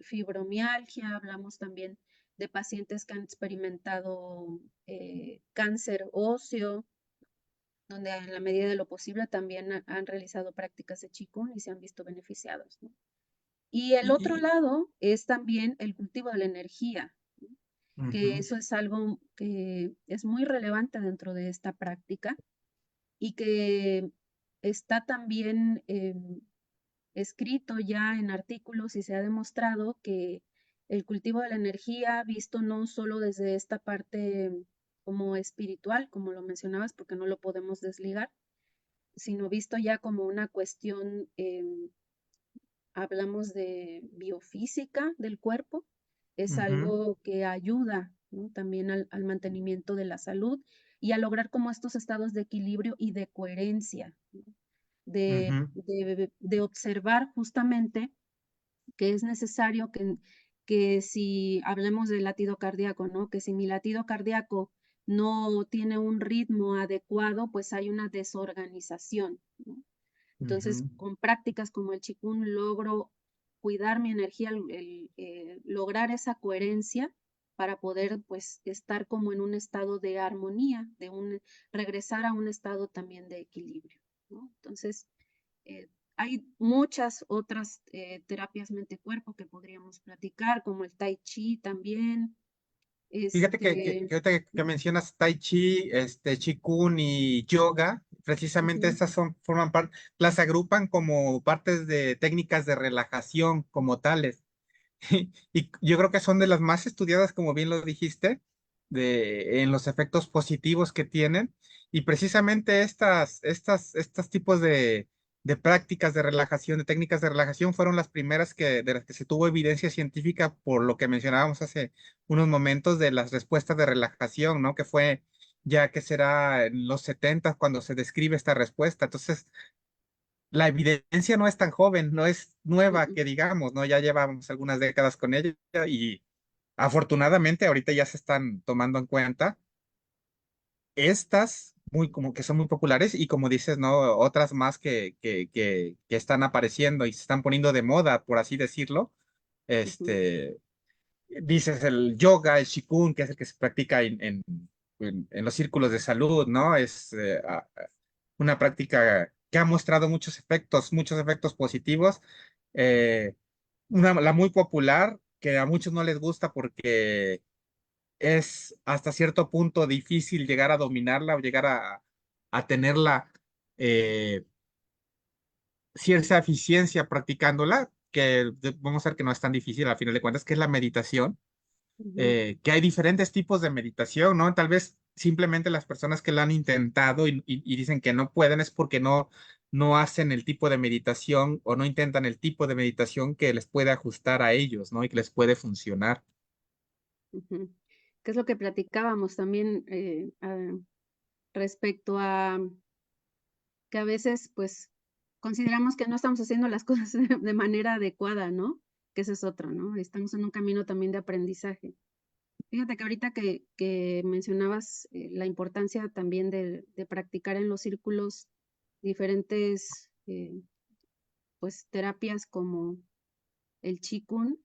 fibromialgia, hablamos también de pacientes que han experimentado cáncer óseo, donde en la medida de lo posible también han realizado prácticas de Qigong y se han visto beneficiados, ¿no? Y el otro Y, lado es también el cultivo de la energía, que ujú, eso es algo que es muy relevante dentro de esta práctica y que está también escrito ya en artículos y se ha demostrado que el cultivo de la energía, visto no solo desde esta parte como espiritual, como lo mencionabas, porque no lo podemos desligar, sino visto ya como una cuestión, hablamos de biofísica del cuerpo, es ujú, algo que ayuda, ¿no? También al mantenimiento de la salud y a lograr como estos estados de equilibrio y de coherencia, ¿no? ujú, De observar justamente que es necesario que si hablemos del latido cardíaco, ¿no? Que si mi latido cardíaco no tiene un ritmo adecuado, pues hay una desorganización, ¿no? Entonces, ujú. con prácticas como el Qigong logro cuidar mi energía, lograr esa coherencia para poder pues estar como en un estado de armonía, regresar a un estado también de equilibrio, ¿no? Entonces, hay muchas otras terapias mente-cuerpo que podríamos platicar, como el Tai Chi también. Fíjate Este, que ahorita que mencionas Tai Chi, Qigong y yoga, precisamente ujú, estas forman parte, las agrupan como partes de técnicas de relajación como tales. Y yo creo que son de las más estudiadas, como bien lo dijiste, en los efectos positivos que tienen. Y precisamente estos tipos de prácticas de relajación, de técnicas de relajación, fueron las primeras de las que se tuvo evidencia científica por lo que mencionábamos hace unos momentos de las respuestas de relajación, ¿no? Que fue ya que será en los 70 cuando se describe esta respuesta. Entonces, la evidencia no es tan joven, no es nueva ujú, que digamos, ¿no? Ya llevamos algunas décadas con ella y afortunadamente ahorita ya se están tomando en cuenta estas muy como que son muy populares y como dices, ¿no? Otras más que están apareciendo y se están poniendo de moda, por así decirlo. ujú, Este, dices el yoga, el Qigong, que es el que se practica en los círculos de salud, ¿no? Es una práctica que ha mostrado muchos efectos positivos. Eh, la muy popular, que a muchos no les gusta porque es hasta cierto punto difícil llegar a dominarla o llegar a tenerla eh, cierta eficiencia practicándola, que vamos a ver que no es tan difícil al final de cuentas, que es la meditación, ujú, que hay diferentes tipos de meditación, ¿no? Tal vez simplemente las personas que la han intentado y dicen que no pueden es porque no hacen el tipo de meditación o no intentan el tipo de meditación que les puede ajustar a ellos, ¿no? Y que les puede funcionar. ujú. ¿Qué es lo que platicábamos también respecto a que a veces pues consideramos que no estamos haciendo las cosas de manera adecuada, ¿no? Que ese es otro, ¿no? Estamos en un camino también de aprendizaje. Fíjate que ahorita que mencionabas la importancia también de practicar en los círculos diferentes pues terapias como el Qigong,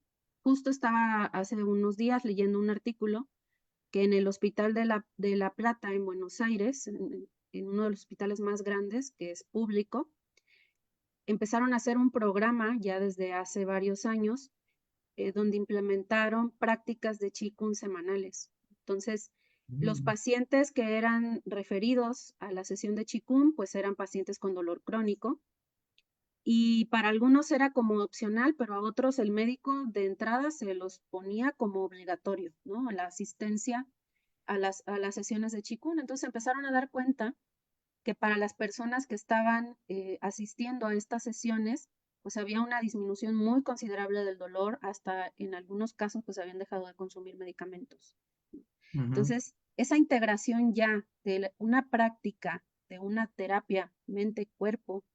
justo estaba hace unos días leyendo un artículo que en el Hospital de la Plata en Buenos Aires, en uno de los hospitales más grandes, que es público, empezaron a hacer un programa ya desde hace varios años donde implementaron prácticas de Qigong semanales. Entonces, los Mm, pacientes que eran referidos a la sesión de Qigong, pues eran pacientes con dolor crónico y para algunos era como opcional, pero a otros el médico de entrada se los ponía como obligatorio, ¿no? La asistencia a las sesiones de Qigong. Entonces empezaron a dar cuenta que para las personas que estaban asistiendo a estas sesiones, pues había una disminución muy considerable del dolor, hasta en algunos casos pues habían dejado de consumir medicamentos. ujú, Entonces, esa integración ya de una práctica, de una terapia mente-cuerpo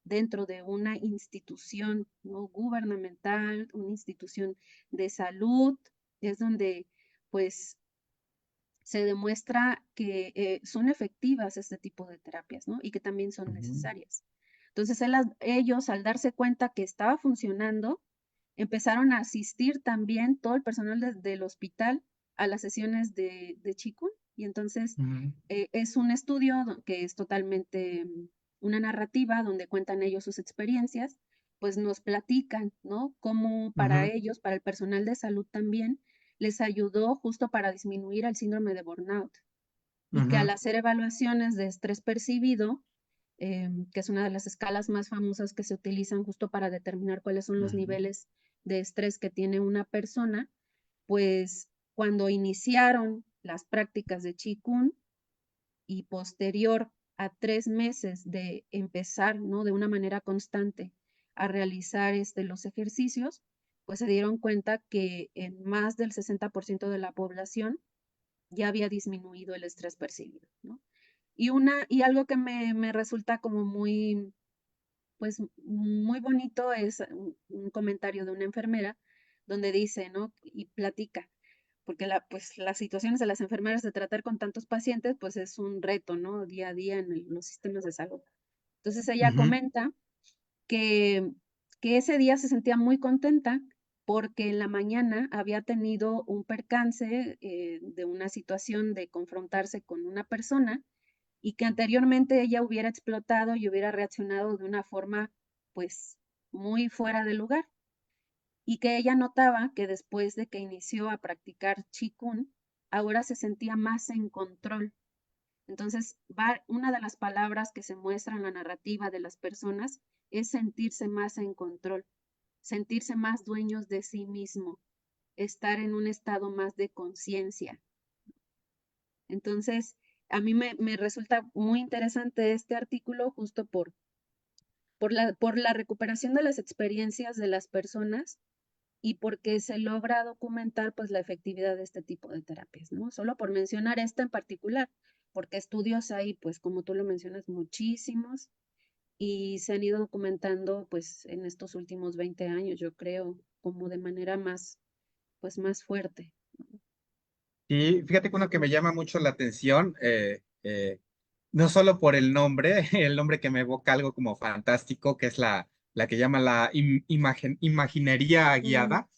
dentro de una institución no gubernamental, una institución de salud, es donde pues se demuestra que son efectivas este tipo de terapias, ¿no? Y que también son ujú, necesarias. Entonces, ellos, al darse cuenta que estaba funcionando, empezaron a asistir también todo el personal del hospital a las sesiones de Qigong. Y entonces ujú. es un estudio que es totalmente una narrativa donde cuentan ellos sus experiencias pues nos platican, ¿no? Cómo para ellos, para el personal de salud también, les ayudó justo para disminuir el síndrome de burnout. Y que al hacer evaluaciones de estrés percibido, que es una de las escalas más famosas que se utilizan justo para determinar cuáles son los niveles de estrés que tiene una persona, pues cuando iniciaron las prácticas de Qigong y posterior a 3 meses de empezar, ¿no? De una manera constante a realizar los ejercicios, pues se dieron cuenta que en más del 60% de la población ya había disminuido el estrés percibido, ¿no? Y algo que me resulta como muy, pues, muy bonito es un comentario de una enfermera donde dice, ¿no? Y platica, porque pues, las situaciones de las enfermeras de tratar con tantos pacientes, pues es un reto, ¿no? Día a día en los sistemas de salud. Entonces ella comenta que, que ese día se sentía muy contenta porque en la mañana había tenido un percance de una situación de confrontarse con una persona y que anteriormente ella hubiera explotado y hubiera reaccionado de una forma pues muy fuera de lugar y que ella notaba que después de que inició a practicar Qigong, ahora se sentía más en control. Entonces, una de las palabras que se muestra en la narrativa de las personas es sentirse más en control, sentirse más dueños de sí mismo, estar en un estado más de conciencia. Entonces, a mí me resulta muy interesante este artículo justo por la recuperación de las experiencias de las personas y porque se logra documentar pues la efectividad de este tipo de terapias, ¿no? Solo por mencionar esta en particular, porque estudios hay, pues como tú lo mencionas, muchísimos y se han ido documentando pues en estos últimos 20 años, yo creo, como de manera más, pues más fuerte. Y fíjate que uno que me llama mucho la atención, no solo por el nombre, el nombre que me evoca algo como fantástico, que es la que llama la imaginería Mm, guiada,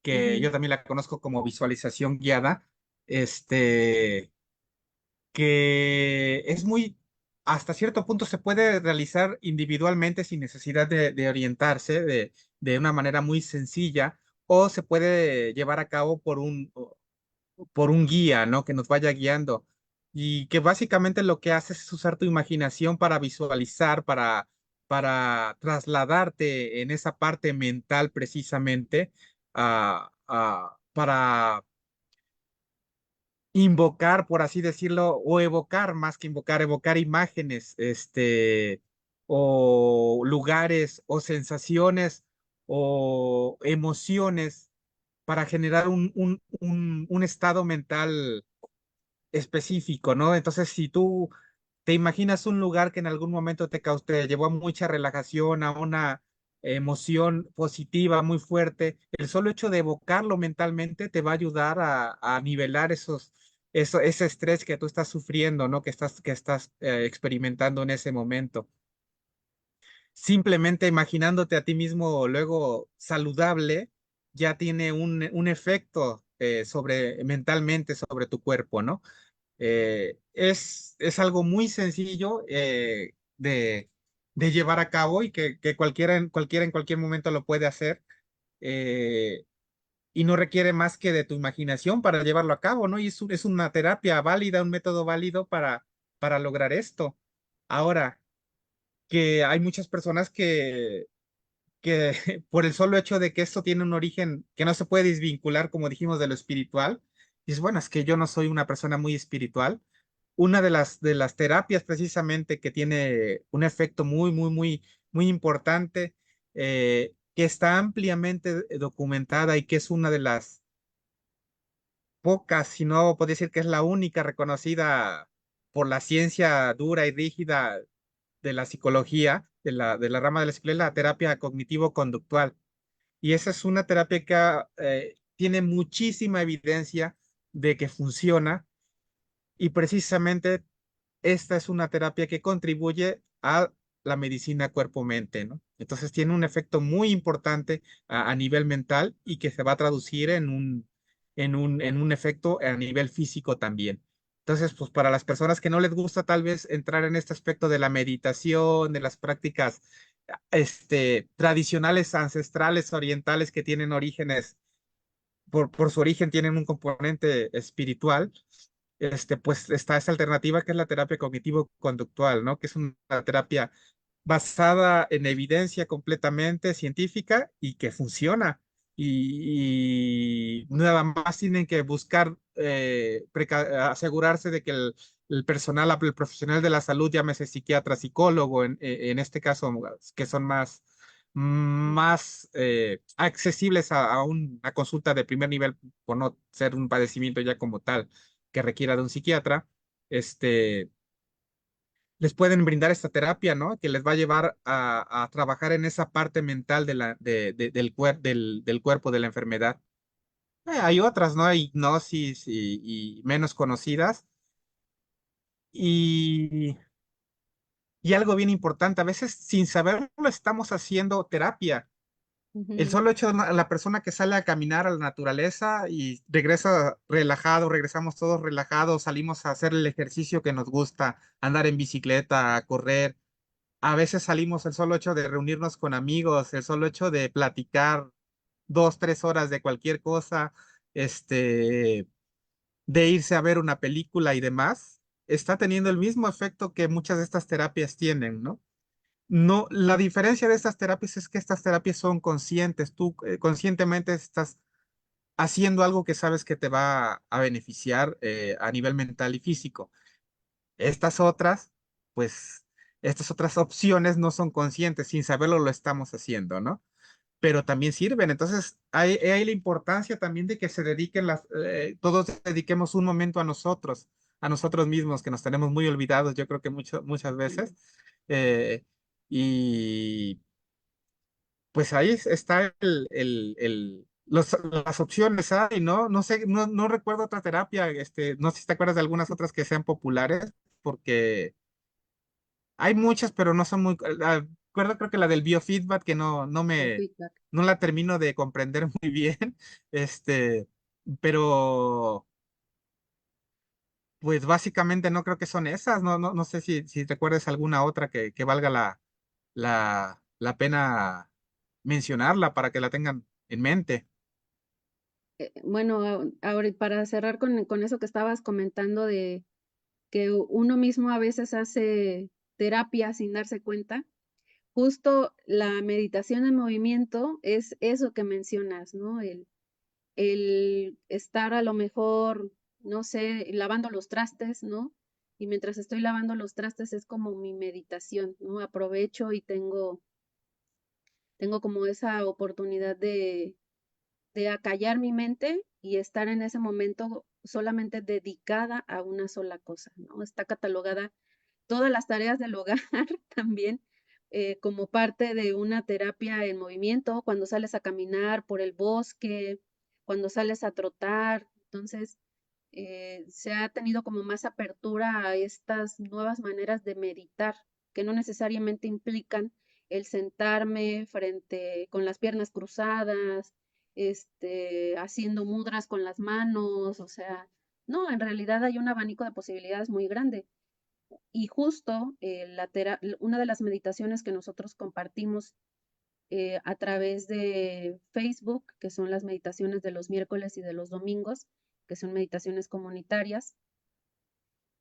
que ujú, yo también la conozco como visualización guiada, este, que es muy, hasta cierto punto se puede realizar individualmente sin necesidad de orientarse de una manera muy sencilla, o se puede llevar a cabo por un guía, ¿no? Que nos vaya guiando y que básicamente lo que hace es usar tu imaginación para visualizar, para trasladarte en esa parte mental precisamente, para invocar, por así decirlo, o evocar, más que invocar, evocar imágenes, o lugares, o sensaciones, o emociones para generar un estado mental específico, ¿no? Entonces, si tú te imaginas un lugar que en algún momento te llevó a mucha relajación, a una emoción positiva muy fuerte, el solo hecho de evocarlo mentalmente te va a ayudar a nivelar ese estrés que tú estás sufriendo, ¿no? Que estás experimentando en ese momento. Simplemente imaginándote a ti mismo luego saludable, ya tiene un efecto mentalmente sobre tu cuerpo, ¿no? Es algo muy sencillo de llevar a cabo y que cualquiera en cualquier momento lo puede hacer, eh, y no requiere más que de tu imaginación para llevarlo a cabo, ¿no? Y es una terapia válida, un método válido para lograr esto. Ahora, que hay muchas personas que por el solo hecho de que esto tiene un origen que no se puede desvincular, como dijimos, de lo espiritual, dices, bueno, es que yo no soy una persona muy espiritual. Una de las terapias precisamente que tiene un efecto muy importante, que está ampliamente documentada y que es una de las pocas, si no puedo decir que es la única reconocida por la ciencia dura y rígida de la psicología, de la rama de la psicología, la terapia cognitivo-conductual. Y esa es una terapia que tiene muchísima evidencia de que funciona, y precisamente esta es una terapia que contribuye a la medicina cuerpo-mente, ¿no? Entonces tiene un efecto muy importante a nivel mental y que se va a traducir en un efecto a nivel físico también. Entonces, pues para las personas que no les gusta tal vez entrar en este aspecto de la meditación, de las prácticas tradicionales, ancestrales, orientales que tienen orígenes, por su origen tienen un componente espiritual, pues está esa alternativa que es la terapia cognitivo-conductual, ¿no? Que es una terapia basada en evidencia completamente científica y que funciona. Y nada más tienen que buscar asegurarse de que el personal, el profesional de la salud, llámese psiquiatra, psicólogo, en este caso, que son más accesibles a una consulta de primer nivel, por no ser un padecimiento ya como tal que requiera de un psiquiatra, les pueden brindar esta terapia, ¿no? Que les va a llevar a trabajar en esa parte mental del cuerpo de la enfermedad. Hay otras, ¿no? Hay hipnosis y menos conocidas. Y, y algo bien importante, a veces sin saberlo estamos haciendo terapia. El Ujú. solo hecho de la persona que sale a caminar a la naturaleza y regresa relajado, regresamos todos relajados, salimos a hacer el ejercicio que nos gusta, andar en bicicleta, a correr. A veces salimos el solo hecho de reunirnos con amigos, el solo hecho de platicar 2, 3 horas de cualquier cosa, de irse a ver una película y demás, está teniendo el mismo efecto que muchas de estas terapias tienen, ¿no? No, la diferencia de estas terapias es que estas terapias son conscientes. Tú conscientemente estás haciendo algo que sabes que te va a beneficiar a nivel mental y físico. Estas otras, pues, estas otras opciones no son conscientes, sin saberlo lo estamos haciendo, ¿no? Pero también sirven. Entonces, hay la importancia también de que se dediquen todos dediquemos un momento a nosotros mismos, que nos tenemos muy olvidados, yo creo que muchas veces. Eh, y pues ahí está las opciones hay, ¿no? No sé, no recuerdo otra terapia, no sé si te acuerdas de algunas otras que sean populares, porque hay muchas, pero no son muy. Recuerdo, creo que la del biofeedback, que El feedback. no la termino de comprender muy bien, este, pero pues básicamente no creo que son esas, no sé si recuerdas alguna otra que valga la pena mencionarla para que la tengan en mente. Bueno, ahora para cerrar con eso que estabas comentando de que uno mismo a veces hace terapia sin darse cuenta, justo la meditación en movimiento es eso que mencionas, ¿no? El estar a lo mejor, no sé, lavando los trastes, ¿no? Y mientras estoy lavando los trastes es como mi meditación, ¿no? Aprovecho y tengo como esa oportunidad de acallar mi mente y estar en ese momento solamente dedicada a una sola cosa, ¿no? Está catalogada todas las tareas del hogar también como parte de una terapia en movimiento, cuando sales a caminar por el bosque, cuando sales a trotar. Entonces, se ha tenido como más apertura a estas nuevas maneras de meditar, que no necesariamente implican el sentarme frente con las piernas cruzadas, haciendo mudras con las manos, o sea, no, en realidad hay un abanico de posibilidades muy grande. Y justo una de las meditaciones que nosotros compartimos a través de Facebook, que son las meditaciones de los miércoles y de los domingos, que son meditaciones comunitarias,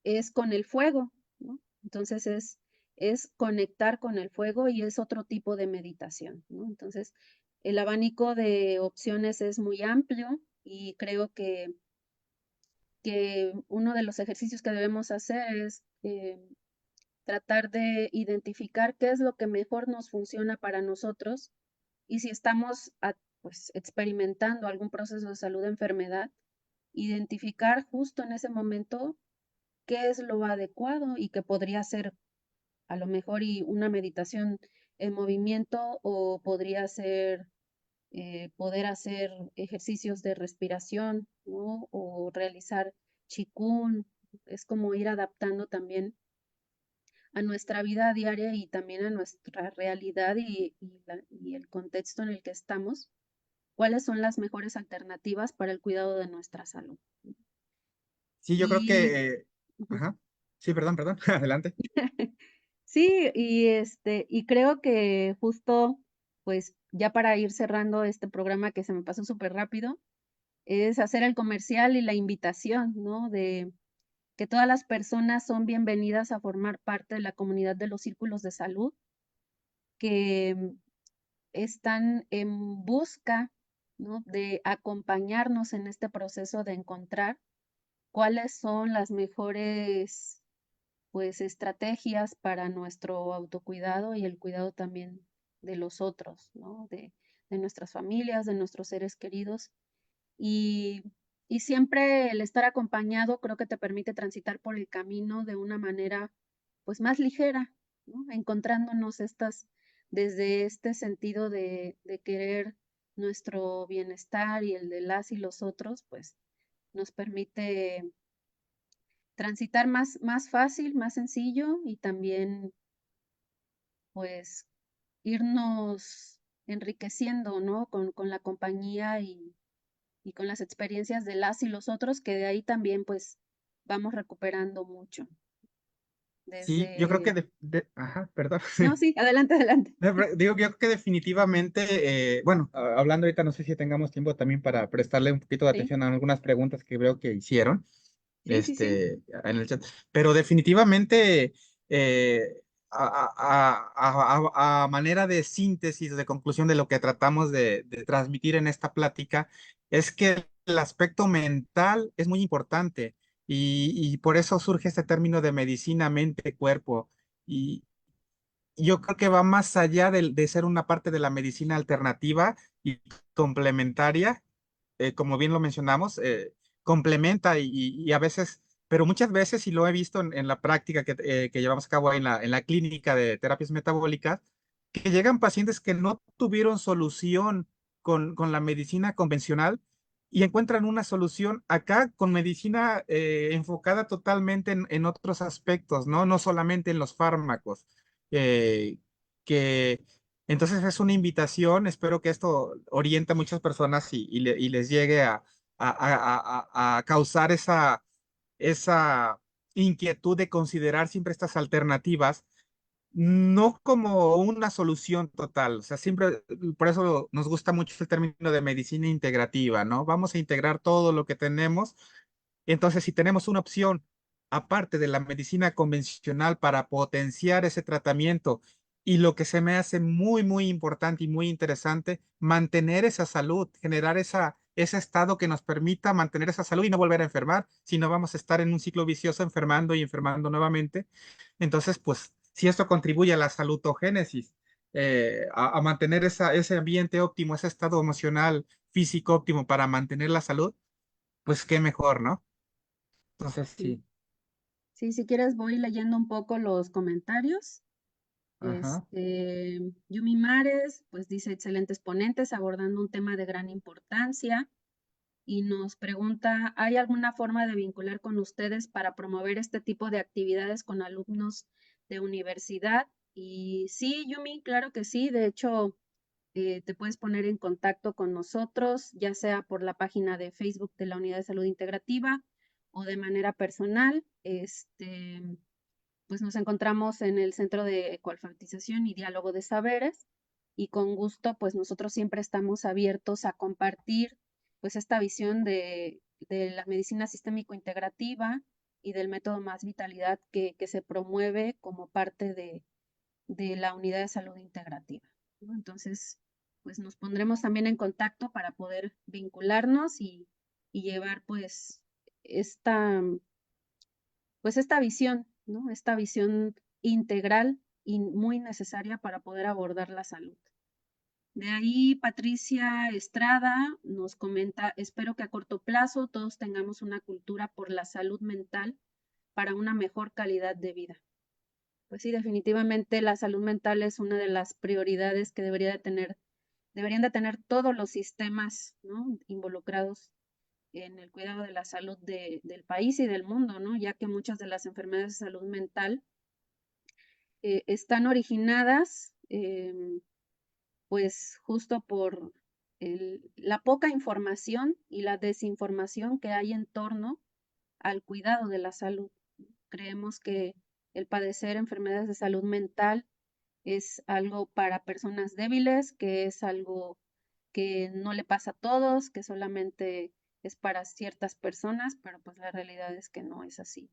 es con el fuego, ¿no? Entonces es conectar con el fuego y es otro tipo de meditación, ¿no? Entonces, el abanico de opciones es muy amplio y creo que uno de los ejercicios que debemos hacer es tratar de identificar qué es lo que mejor nos funciona para nosotros y si estamos pues, experimentando algún proceso de salud o enfermedad, identificar justo en ese momento qué es lo adecuado y que podría ser a lo mejor y una meditación en movimiento o podría ser poder hacer ejercicios de respiración, ¿no? O realizar qigong. Es como ir adaptando también a nuestra vida diaria y también a nuestra realidad y el contexto en el que estamos, cuáles son las mejores alternativas para el cuidado de nuestra salud. Sí, yo creo Y que, ujú. ajá, sí, perdón, adelante. Sí, y creo que justo, pues ya para ir cerrando este programa que se me pasó súper rápido, es hacer el comercial y la invitación, ¿no? De que todas las personas son bienvenidas a formar parte de la comunidad de los círculos de salud, que están en busca, ¿no? De acompañarnos en este proceso de encontrar cuáles son las mejores, pues, estrategias para nuestro autocuidado y el cuidado también de los otros, ¿no? De nuestras familias, de nuestros seres queridos. Y, y siempre el estar acompañado creo que te permite transitar por el camino de una manera pues más ligera, ¿no? Encontrándonos desde este sentido de querer nuestro bienestar y el de las y los otros, pues nos permite transitar más fácil, más sencillo y también pues irnos enriqueciendo, ¿no? Con la compañía y con las experiencias de las y los otros, que de ahí también pues vamos recuperando mucho. Sí, yo creo que, Desde... ajá, perdón. No, sí, adelante, adelante. Digo, yo creo que definitivamente, bueno, hablando ahorita, no sé si tengamos tiempo también para prestarle un poquito de Sí, atención a algunas preguntas que veo que hicieron, sí, sí, sí. en el chat, pero definitivamente, eh, a manera de síntesis, de conclusión de lo que tratamos de transmitir en esta plática, es que el aspecto mental es muy importante y por eso surge este término de medicina, mente, cuerpo. Yo creo que va más allá de ser una parte de la medicina alternativa y complementaria, como bien lo mencionamos, complementa y a veces, pero muchas veces, y lo he visto en la práctica que llevamos a cabo ahí en la clínica de terapias metabólicas, que llegan pacientes que no tuvieron solución con la medicina convencional y encuentran una solución acá con medicina enfocada totalmente en otros aspectos, ¿no? No solamente en los fármacos. eh, que entonces es una invitación, espero que esto oriente a muchas personas y les llegue a causar esa inquietud de considerar siempre estas alternativas, no como una solución total, o sea, siempre, por eso nos gusta mucho el término de medicina integrativa, ¿no? Vamos a integrar todo lo que tenemos. Entonces, si tenemos una opción aparte de la medicina convencional para potenciar ese tratamiento y lo que se me hace muy importante y muy interesante, mantener esa salud, generar ese estado que nos permita mantener esa salud y no volver a enfermar, si no vamos a estar en un ciclo vicioso enfermando y enfermando nuevamente. Entonces, pues, si esto contribuye a la salutogénesis, a mantener ese ambiente óptimo, ese estado emocional, físico óptimo para mantener la salud, pues qué mejor, ¿no? Entonces, Sí, sí. sí, si quieres voy leyendo un poco los comentarios. Ajá. Yumi Mares, pues dice excelentes ponentes abordando un tema de gran importancia y nos pregunta, ¿hay alguna forma de vincular con ustedes para promover este tipo de actividades con alumnos de universidad? Y sí, Yumi, claro que sí. De hecho, te puedes poner en contacto con nosotros, ya sea por la página de Facebook de la Unidad de Salud Integrativa o de manera personal. Pues nos encontramos en el Centro de Ecoalfabetización y Diálogo de Saberes y con gusto, pues nosotros siempre estamos abiertos a compartir pues esta visión de la medicina sistémico integrativa y del método Más Vitalidad que se promueve como parte de la unidad de salud integrativa, ¿no? Entonces, pues nos pondremos también en contacto para poder vincularnos y llevar esta, pues esta visión, ¿no? Esta visión integral y muy necesaria para poder abordar la salud. De ahí, Patricia Estrada nos comenta, espero que a corto plazo todos tengamos una cultura por la salud mental para una mejor calidad de vida. Pues sí, definitivamente la salud mental es una de las prioridades que deberían de tener todos los sistemas, ¿no? Involucrados en el cuidado de la salud del país y del mundo, ¿no? Ya que muchas de las enfermedades de salud mental están originadas, pues justo por la poca información y la desinformación que hay en torno al cuidado de la salud. Creemos que el padecer enfermedades de salud mental es algo para personas débiles, que es algo que no le pasa a todos, que solamente es para ciertas personas, pero pues la realidad es que no es así.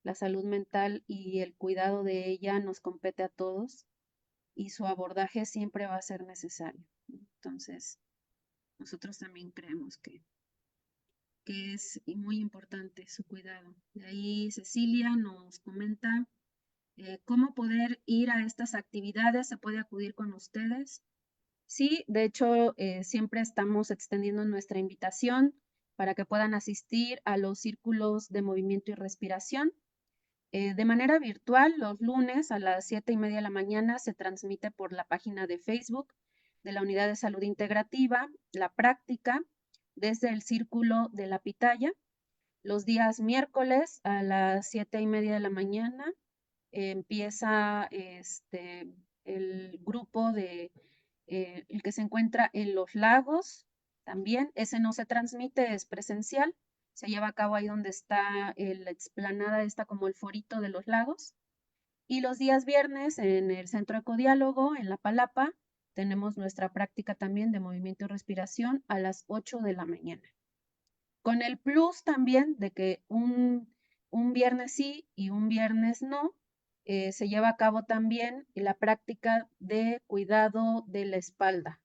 La salud mental y el cuidado de ella nos compete a todos y su abordaje siempre va a ser necesario. Entonces, nosotros también creemos que es muy importante su cuidado. De ahí Cecilia nos comenta cómo poder ir a estas actividades, se puede acudir con ustedes. Sí, de hecho, siempre estamos extendiendo nuestra invitación para que puedan asistir a los círculos de movimiento y respiración. De manera virtual, los lunes a las 7:30 de la mañana se transmite por la página de Facebook de la Unidad de Salud Integrativa, la práctica desde el Círculo de la Pitaya. Los días miércoles a las 7:30 de la mañana empieza el grupo el que se encuentra en Los Lagos también. Ese no se transmite, es presencial. Se lleva a cabo ahí donde está la explanada, está como el forito de Los Lagos. Y los días viernes en el Centro Ecodiálogo, en La Palapa, tenemos nuestra práctica también de movimiento y respiración a las 8 de la mañana. Con el plus también de que un viernes sí y un viernes no, se lleva a cabo también la práctica de cuidado de la espalda,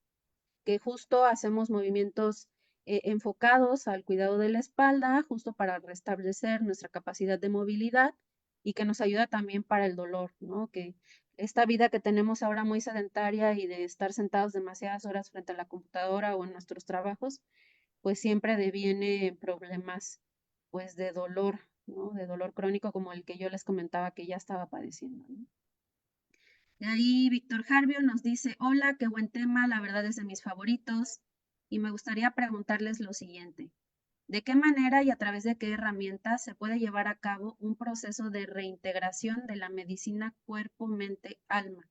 que justo hacemos movimientos enfocados al cuidado de la espalda, justo para restablecer nuestra capacidad de movilidad y que nos ayuda también para el dolor, ¿no? Que esta vida que tenemos ahora muy sedentaria y de estar sentados demasiadas horas frente a la computadora o en nuestros trabajos, pues siempre deviene problemas pues de dolor, ¿no? De dolor crónico como el que yo les comentaba que ya estaba padeciendo, ¿no? De ahí Víctor Jarvio nos dice, hola, qué buen tema, la verdad es de mis favoritos y me gustaría preguntarles lo siguiente. ¿De qué manera y a través de qué herramientas se puede llevar a cabo un proceso de reintegración de la medicina cuerpo-mente-alma?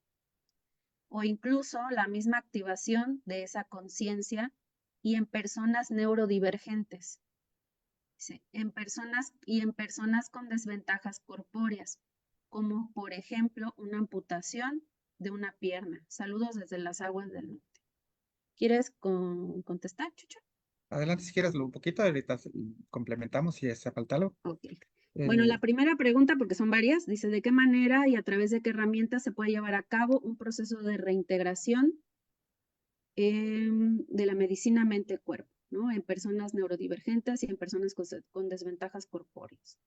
O incluso la misma activación de esa conciencia y en personas neurodivergentes, en personas con desventajas corpóreas, como por ejemplo una amputación de una pierna. Saludos desde las aguas del norte. ¿Quieres contestar, Chucho? Adelante si quieres un poquito, ahorita complementamos si hace falta algo. Ok. Bueno, la Eh, primera pregunta, porque son varias, dice, ¿de qué manera y a través de qué herramientas se puede llevar a cabo un proceso de reintegración de la medicina mente-cuerpo, ¿no? En personas neurodivergentes y en personas con desventajas corpóreas?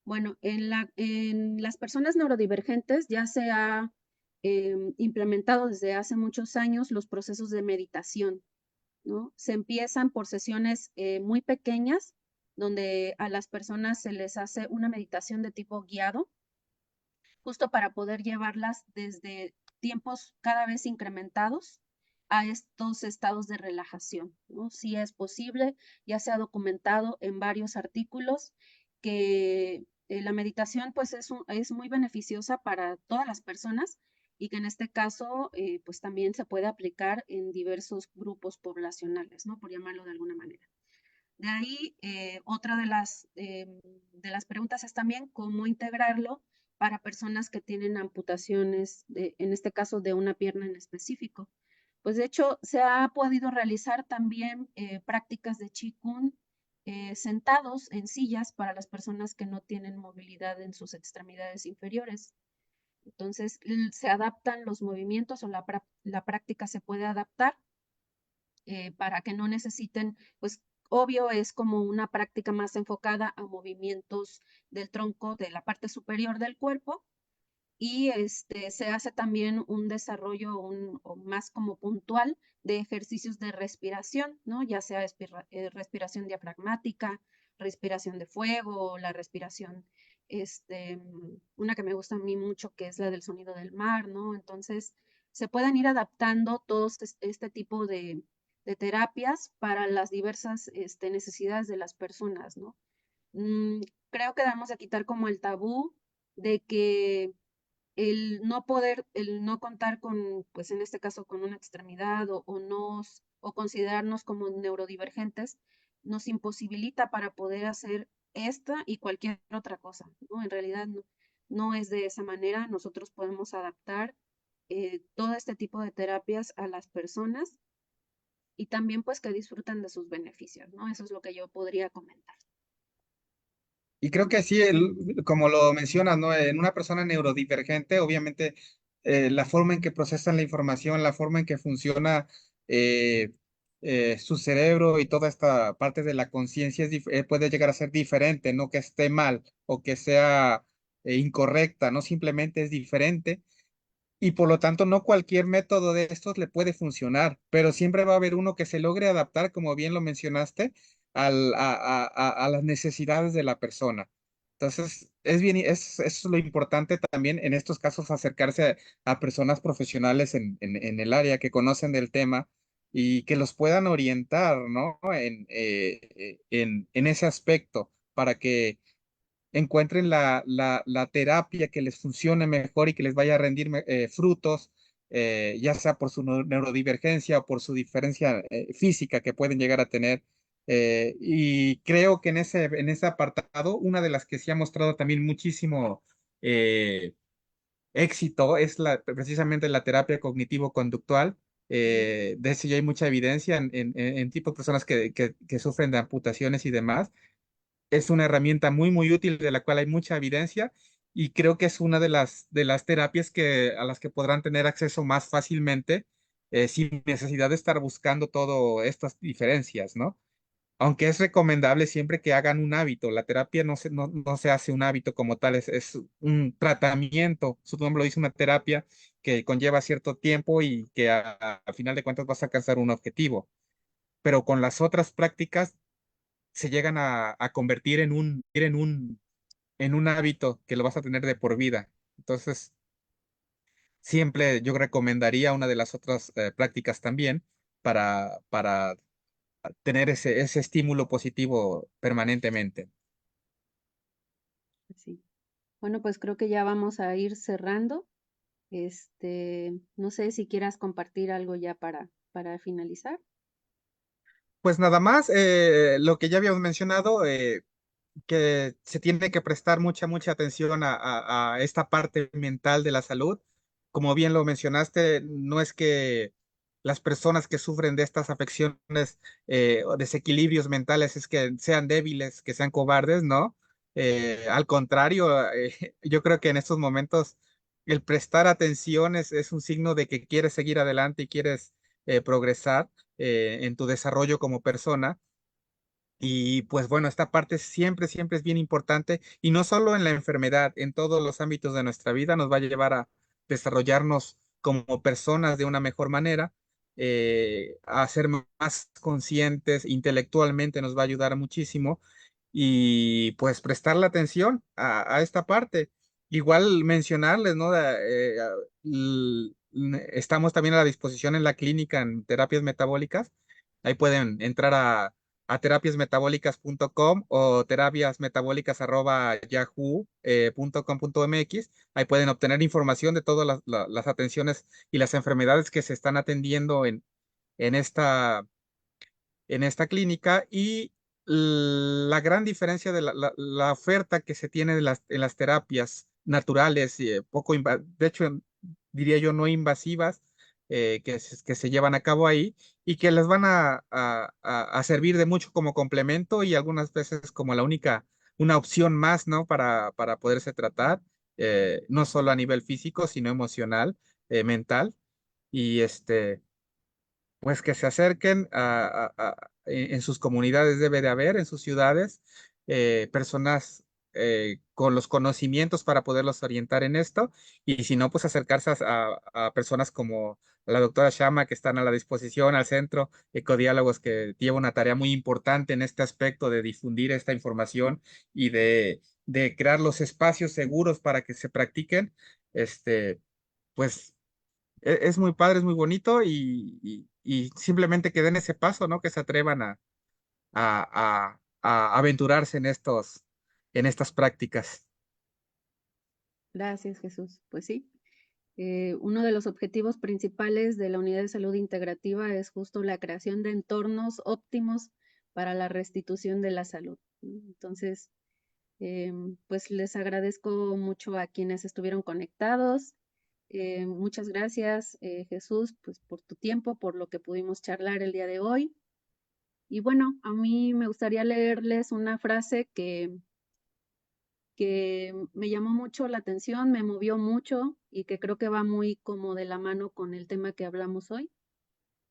Bueno, en las personas neurodivergentes ya se ha implementado desde hace muchos años los procesos de meditación, ¿no? Se empiezan por sesiones muy pequeñas, donde a las personas se les hace una meditación de tipo guiado, justo para poder llevarlas desde tiempos cada vez incrementados a estos estados de relajación, ¿no? Sí es posible, ya se ha documentado en varios artículos que la meditación pues es muy beneficiosa para todas las personas y que en este caso pues también se puede aplicar en diversos grupos poblacionales, ¿no? Por llamarlo de alguna manera. De ahí, otra de las preguntas es también cómo integrarlo para personas que tienen amputaciones, en este caso de una pierna en específico. Pues de hecho, se ha podido realizar también prácticas de Qigong sentados en sillas para las personas que no tienen movilidad en sus extremidades inferiores. Entonces, se adaptan los movimientos o la práctica se puede adaptar para que no necesiten, pues obvio es como una práctica más enfocada a movimientos del tronco de la parte superior del cuerpo y se hace también un desarrollo o más como puntual de ejercicios de respiración, ¿no? Ya sea respiración diafragmática, respiración de fuego, la respiración, una que me gusta a mí mucho, que es la del sonido del mar, ¿no? Entonces, se pueden ir adaptando todos este tipo de terapias para las diversas necesidades de las personas, ¿no? Creo que debemos de quitar como el tabú de que el no contar con, pues en este caso, con una extremidad o considerarnos como neurodivergentes, nos imposibilita para poder hacer esta y cualquier otra cosa, ¿no? En realidad no es de esa manera. Nosotros podemos adaptar todo este tipo de terapias a las personas y también pues que disfruten de sus beneficios, ¿no? Eso es lo que yo podría comentar. Y creo que sí, como lo mencionas, ¿no? En una persona neurodivergente, obviamente, la forma en que procesan la información, la forma en que funciona eh, su cerebro y toda esta parte de la conciencia puede llegar a ser diferente, no que esté mal o que sea incorrecta, no simplemente es diferente. Y por lo tanto, no cualquier método de estos le puede funcionar, pero siempre va a haber uno que se logre adaptar, como bien lo mencionaste, a las necesidades de la persona. Entonces, es lo importante también en estos casos acercarse a personas profesionales en el área que conocen del tema y que los puedan orientar, ¿no? En ese aspecto para que encuentren la terapia que les funcione mejor y que les vaya a rendir frutos, ya sea por su neurodivergencia o por su diferencia física que pueden llegar a tener. Y creo que en ese apartado, una de las que sí ha mostrado también muchísimo eh, éxito es precisamente la terapia cognitivo-conductual. De eso ya hay mucha evidencia en tipo de personas que sufren de amputaciones y demás. Es una herramienta muy, muy útil de la cual hay mucha evidencia y creo que es una de las terapias a las que podrán tener acceso más fácilmente sin necesidad de estar buscando todas estas diferencias, ¿no? Aunque es recomendable siempre que hagan un hábito. La terapia no se hace un hábito como tal, es un tratamiento. Su nombre lo dice, una terapia que conlleva cierto tiempo y que a final de cuentas vas a alcanzar un objetivo. Pero con las otras prácticas se llegan a convertir en un hábito que lo vas a tener de por vida. Entonces, siempre yo recomendaría una de las otras prácticas también para tener ese estímulo positivo permanentemente. Sí. Bueno, pues creo que ya vamos a ir cerrando. No sé si quieras compartir algo ya para finalizar. Pues nada más, lo que ya habíamos mencionado, que se tiene que prestar mucha atención a esta parte mental de la salud. Como bien lo mencionaste, no es que las personas que sufren de estas afecciones o desequilibrios mentales es que sean débiles, que sean cobardes, ¿no? Al contrario, yo creo que en estos momentos el prestar atención es un signo de que quieres seguir adelante y quieres progresar en tu desarrollo como persona. Y pues bueno, esta parte siempre es bien importante y no solo en la enfermedad, en todos los ámbitos de nuestra vida nos va a llevar a desarrollarnos como personas de una mejor manera, a ser más conscientes intelectualmente nos va a ayudar muchísimo y pues prestarle atención a esta parte. Igual mencionarles, ¿no? Estamos también a la disposición en la clínica en terapias metabólicas. Ahí pueden entrar a terapiasmetabólicas.com o terapiasmetabólicas@yahoo.com.mx. Ahí pueden obtener información de todas las atenciones y las enfermedades que se están atendiendo en en esta clínica y la gran diferencia de la oferta que se tiene en las terapias naturales, y, de hecho, diría yo, no invasivas, que se llevan a cabo ahí y que les van a servir de mucho como complemento y algunas veces como una opción más, ¿no? Para poderse tratar, no solo a nivel físico, sino emocional, mental. Y pues que se acerquen en sus comunidades debe de haber, en sus ciudades, personas con los conocimientos para poderlos orientar en esto, y si no, pues acercarse a personas como la doctora Shama, que están a la disposición, al centro Ecodiálogos, que lleva una tarea muy importante en este aspecto de difundir esta información y de crear los espacios seguros para que se practiquen, pues es muy padre, es muy bonito y simplemente que den ese paso, ¿no? Que se atrevan a aventurarse en estas prácticas. Gracias, Jesús. Pues sí, uno de los objetivos principales de la Unidad de Salud Integrativa es justo la creación de entornos óptimos para la restitución de la salud, ¿no? Entonces, Pues les agradezco mucho a quienes estuvieron conectados. Muchas gracias, Jesús, pues por tu tiempo, por lo que pudimos charlar el día de hoy. Y bueno, a mí me gustaría leerles una frase que me llamó mucho la atención, me movió mucho y que creo que va muy como de la mano con el tema que hablamos hoy.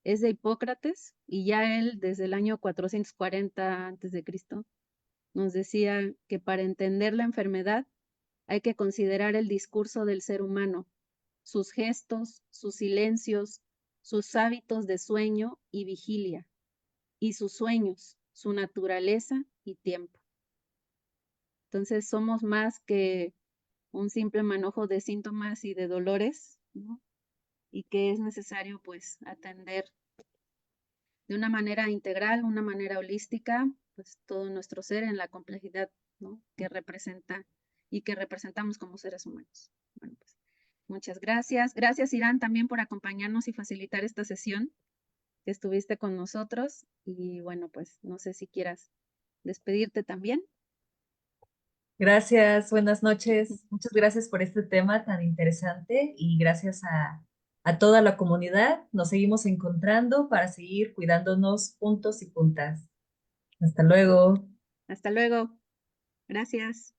Es de Hipócrates y ya él desde el año 440 a.C. nos decía que para entender la enfermedad hay que considerar el discurso del ser humano, sus gestos, sus silencios, sus hábitos de sueño y vigilia, y sus sueños, su naturaleza y tiempo. Entonces somos más que un simple manojo de síntomas y de dolores, ¿no? Y que es necesario pues atender de una manera integral, una manera holística, pues todo nuestro ser en la complejidad, ¿no? Que representa y que representamos como seres humanos. Bueno, pues muchas gracias. Gracias, Irán, también por acompañarnos y facilitar esta sesión que estuviste con nosotros. Y bueno, pues no sé si quieras despedirte también. Gracias, buenas noches. Muchas gracias por este tema tan interesante y gracias a toda la comunidad. Nos seguimos encontrando para seguir cuidándonos juntos y juntas. Hasta luego. Hasta luego. Gracias.